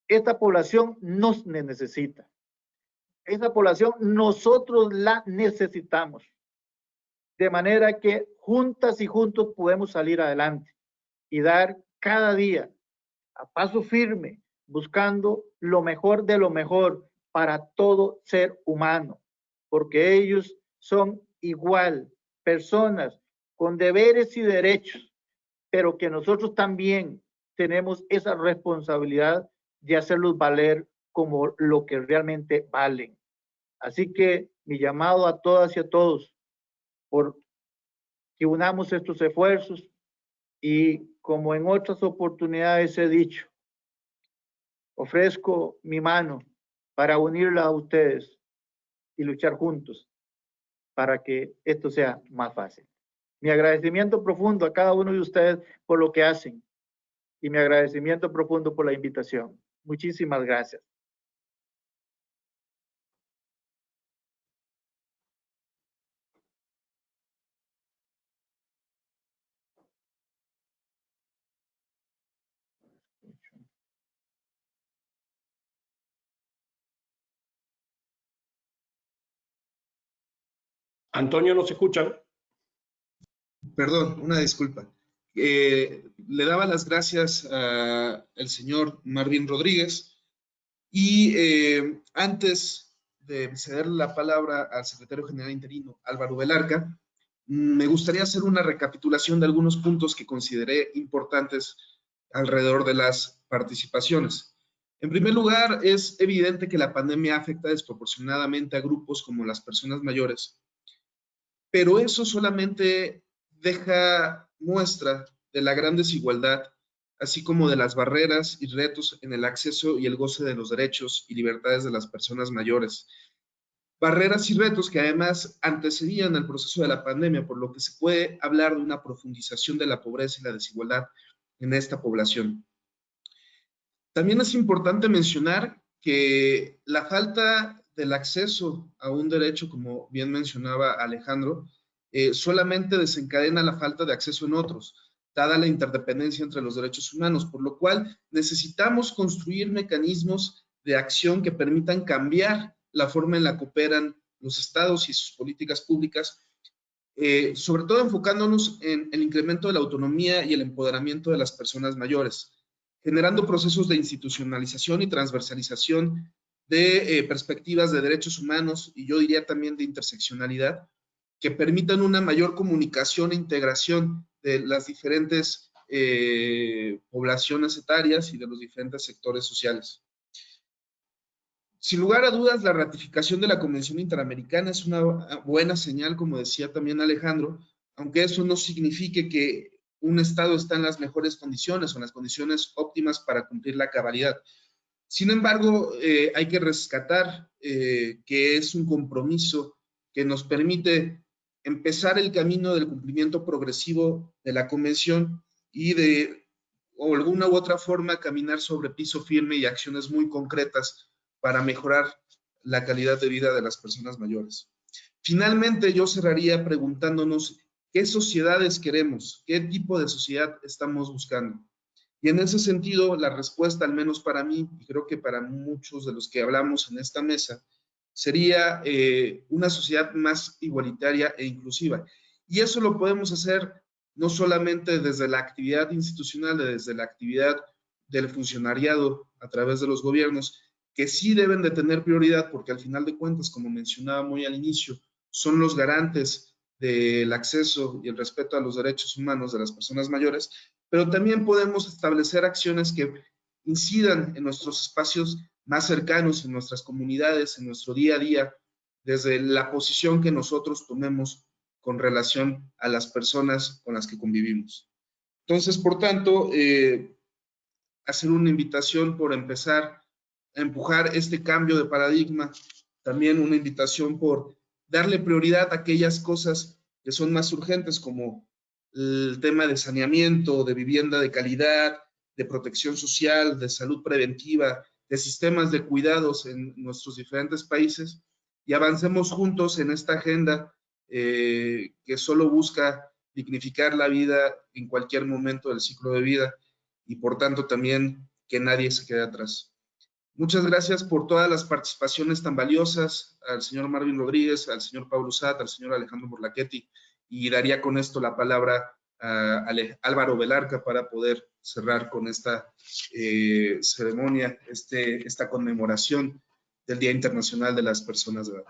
Esta población nos necesita. Esa población nosotros la necesitamos. De manera que juntas y juntos podemos salir adelante y dar cada día a paso firme, buscando lo mejor de lo mejor para todo ser humano, porque ellos son igual, personas con deberes y derechos, pero que nosotros también tenemos esa responsabilidad de hacerlos valer como lo que realmente valen. Así que mi llamado a todas y a todos, por que unamos estos esfuerzos y como en otras oportunidades he dicho, ofrezco mi mano para unirla a ustedes y luchar juntos para que esto sea más fácil. Mi agradecimiento profundo a cada uno de ustedes por lo que hacen y mi agradecimiento profundo por la invitación. Muchísimas gracias. Antonio, ¿nos escuchan? Perdón, una disculpa. Le daba las gracias al señor Marvin Rodríguez y antes de ceder la palabra al secretario general interino Álvaro Velarca, me gustaría hacer una recapitulación de algunos puntos que consideré importantes alrededor de las participaciones. En primer lugar, es evidente que la pandemia afecta desproporcionadamente a grupos como las personas mayores, pero eso solamente deja muestra de la gran desigualdad, así como de las barreras y retos en el acceso y el goce de los derechos y libertades de las personas mayores. Barreras y retos que además antecedían al proceso de la pandemia, por lo que se puede hablar de una profundización de la pobreza y la desigualdad en esta población. También es importante mencionar que la falta del acceso a un derecho, como bien mencionaba Alejandro, solamente desencadena la falta de acceso en otros, dada la interdependencia entre los derechos humanos, por lo cual necesitamos construir mecanismos de acción que permitan cambiar la forma en la que operan los estados y sus políticas públicas, sobre todo enfocándonos en el incremento de la autonomía y el empoderamiento de las personas mayores, generando procesos de institucionalización y transversalización de perspectivas de derechos humanos y yo diría también de interseccionalidad, que permitan una mayor comunicación e integración de las diferentes poblaciones etarias y de los diferentes sectores sociales. Sin lugar a dudas, la ratificación de la Convención Interamericana es una buena señal, como decía también Alejandro, aunque eso no signifique que un Estado está en las mejores condiciones o en las condiciones óptimas para cumplir la cabalidad. Sin embargo, hay que rescatar que es un compromiso que nos permite empezar el camino del cumplimiento progresivo de la Convención y de alguna u otra forma caminar sobre piso firme y acciones muy concretas para mejorar la calidad de vida de las personas mayores. Finalmente, yo cerraría preguntándonos ¿qué sociedades queremos? ¿Qué tipo de sociedad estamos buscando? Y en ese sentido, la respuesta, al menos para mí, y creo que para muchos de los que hablamos en esta mesa, sería una sociedad más igualitaria e inclusiva. Y eso lo podemos hacer no solamente desde la actividad institucional, desde la actividad del funcionariado a través de los gobiernos, que sí deben de tener prioridad, porque al final de cuentas, como mencionaba muy al inicio, son los garantes del acceso y el respeto a los derechos humanos de las personas mayores, pero también podemos establecer acciones que incidan en nuestros espacios más cercanos, en nuestras comunidades, en nuestro día a día, desde la posición que nosotros tomemos con relación a las personas con las que convivimos. Entonces, por tanto, hacer una invitación por empezar a empujar este cambio de paradigma, también una invitación por darle prioridad a aquellas cosas que son más urgentes, como el tema de saneamiento, de vivienda de calidad, de protección social, de salud preventiva, de sistemas de cuidados en nuestros diferentes países, y avancemos juntos en esta agenda que solo busca dignificar la vida en cualquier momento del ciclo de vida, y por tanto también que nadie se quede atrás. Muchas gracias por todas las participaciones tan valiosas, al señor Marvin Rodríguez, al señor Pablo Usat, al señor Alejandro Morlachetti, y daría con esto la palabra a Álvaro Velarca para poder cerrar con esta ceremonia, esta conmemoración del Día Internacional de las Personas de Edad.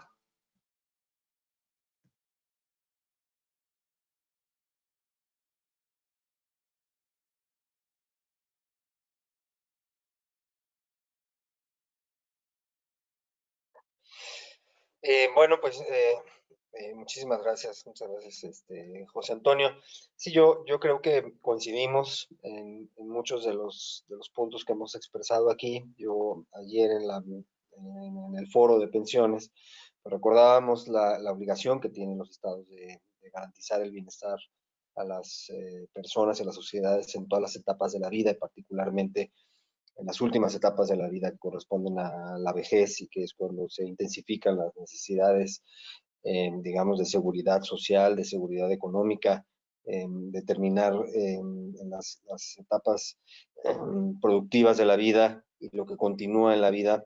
Bueno, pues muchísimas gracias, muchas gracias, José Antonio. Sí, yo creo que coincidimos en muchos de los puntos que hemos expresado aquí. Yo ayer en el foro de pensiones recordábamos la obligación que tienen los estados de garantizar el bienestar a las personas y a las sociedades en todas las etapas de la vida, y particularmente en las últimas etapas de la vida que corresponden a la vejez, y que es cuando se intensifican las necesidades, digamos, de seguridad social, de seguridad económica, determinar en las etapas productivas de la vida y lo que continúa en la vida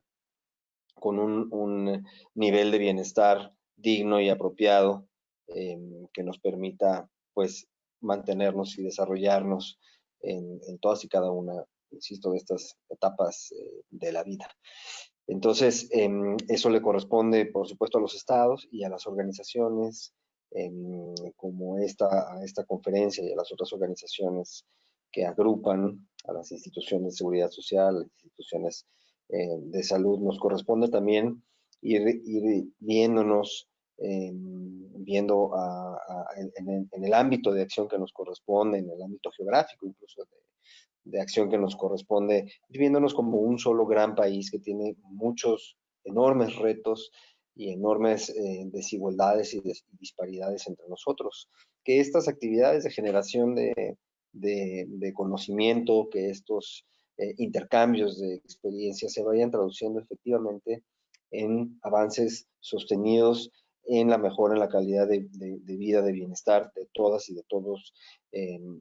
con un nivel de bienestar digno y apropiado, que nos permita, pues, mantenernos y desarrollarnos en todas y cada una, insisto, de estas etapas de la vida. Entonces, eso le corresponde, por supuesto, a los estados y a las organizaciones como a esta conferencia y a las otras organizaciones que agrupan a las instituciones de seguridad social, las instituciones de salud. Nos corresponde también ir viéndonos, viendo en el ámbito de acción que nos corresponde, en el ámbito geográfico incluso de acción que nos corresponde, viéndonos como un solo gran país que tiene muchos enormes retos y enormes desigualdades y disparidades entre nosotros. Que estas actividades de generación de conocimiento, que estos intercambios de experiencias se vayan traduciendo efectivamente en avances sostenidos en la mejora en la calidad de vida, de bienestar de todas y de todos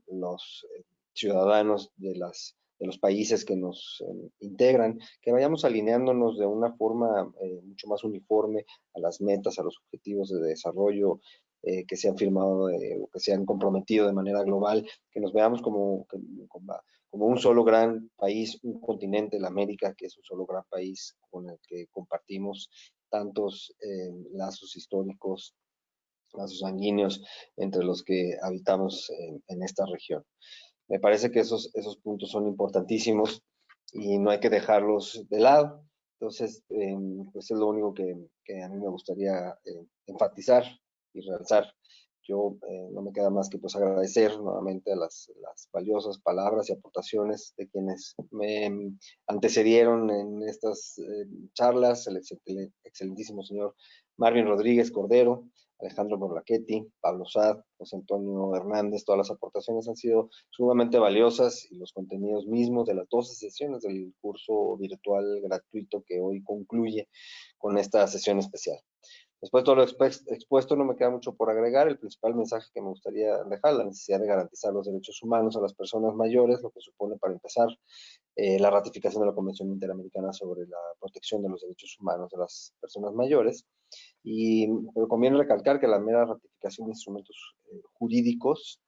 los ciudadanos de los países que nos integran, que vayamos alineándonos de una forma mucho más uniforme a las metas, a los objetivos de desarrollo que se han firmado o que se han comprometido de manera global, que nos veamos como un solo gran país, un continente, la América, que es un solo gran país con el que compartimos tantos lazos históricos, lazos sanguíneos entre los que habitamos en esta región. Me parece que esos puntos son importantísimos y no hay que dejarlos de lado. Entonces, pues es lo único que a mí me gustaría enfatizar y realzar. Yo no me queda más que pues agradecer nuevamente a las valiosas palabras y aportaciones de quienes me antecedieron en estas charlas, el excelentísimo señor Marvin Rodríguez Cordero, Alejandro Morlachetti, Pablo Usat, José Antonio Hernández. Todas las aportaciones han sido sumamente valiosas, y los contenidos mismos de las 12 sesiones del curso virtual gratuito que hoy concluye con esta sesión especial. Después de todo lo expuesto, no me queda mucho por agregar. El principal mensaje que me gustaría dejar, la necesidad de garantizar los derechos humanos a las personas mayores, lo que supone, para empezar, la ratificación de la Convención Interamericana sobre la protección de los derechos humanos de las personas mayores. Pero conviene recalcar que la mera ratificación de instrumentos jurídicos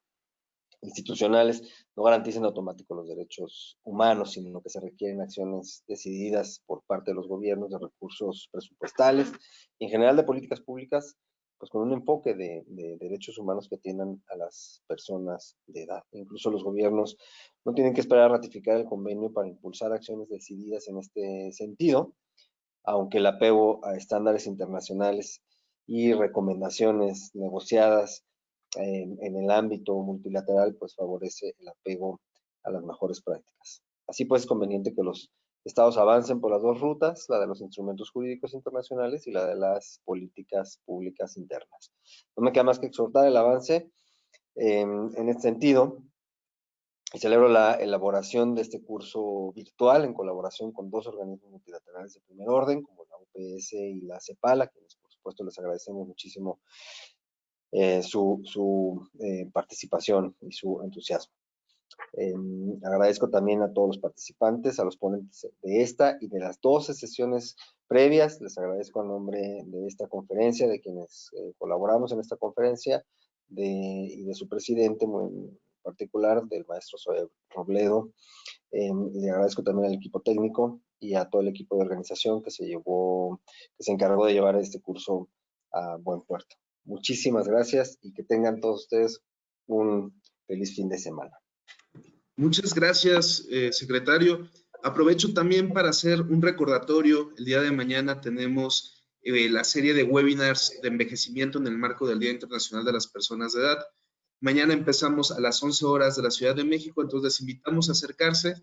institucionales no garantizan en automático los derechos humanos, sino que se requieren acciones decididas por parte de los gobiernos, de recursos presupuestales y en general de políticas públicas, pues con un enfoque de derechos humanos que atiendan a las personas de edad. Incluso los gobiernos no tienen que esperar a ratificar el convenio para impulsar acciones decididas en este sentido, aunque el apego a estándares internacionales y recomendaciones negociadas en el ámbito multilateral, pues favorece el apego a las mejores prácticas. Así pues, es conveniente que los estados avancen por las dos rutas, la de los instrumentos jurídicos internacionales y la de las políticas públicas internas. No me queda más que exhortar el avance en este sentido, y celebro la elaboración de este curso virtual en colaboración con dos organismos multilaterales de primer orden, como la UPS y la CEPAL, a quienes por supuesto les agradecemos muchísimo su participación y su entusiasmo. Agradezco también a todos los participantes, a los ponentes de esta y de las 12 sesiones previas. Les agradezco a nombre de esta conferencia, de quienes colaboramos en esta conferencia y de su presidente, muy en particular, del maestro Zoe Robledo. Le agradezco también al equipo técnico y a todo el equipo de organización que se encargó de llevar este curso a buen puerto. Muchísimas gracias y que tengan todos ustedes un feliz fin de semana. Muchas gracias, secretario. Aprovecho también para hacer un recordatorio. El día de mañana tenemos la serie de webinars de envejecimiento en el marco del Día Internacional de las Personas de Edad. Mañana empezamos a las 11 horas de la Ciudad de México, entonces les invitamos a acercarse.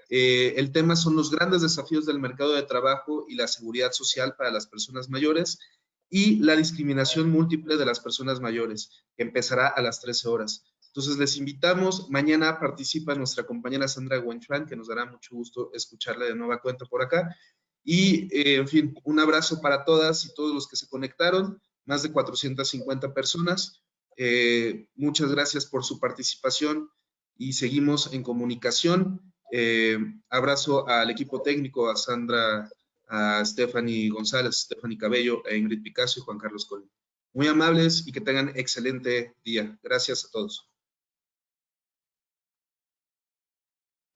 El tema son los grandes desafíos del mercado de trabajo y la seguridad social para las personas mayores y la discriminación múltiple de las personas mayores, que empezará a las 13 horas. Entonces, les invitamos. Mañana participa nuestra compañera Sandra Wenchuan, que nos dará mucho gusto escucharla de nueva cuenta por acá. Y, en fin, un abrazo para todas y todos los que se conectaron, más de 450 personas. Muchas gracias por su participación y seguimos en comunicación. Abrazo al equipo técnico, a Sandra, a Stephanie González, Stephanie Cabello, a Ingrid Picasso y Juan Carlos Colín. Muy amables y que tengan excelente día. Gracias a todos.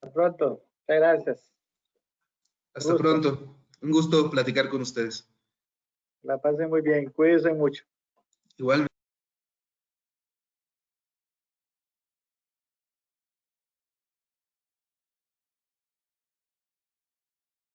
Hasta pronto. Muchas gracias. Hasta pronto. Un gusto platicar con ustedes. La pasen muy bien. Cuídense mucho. Igualmente.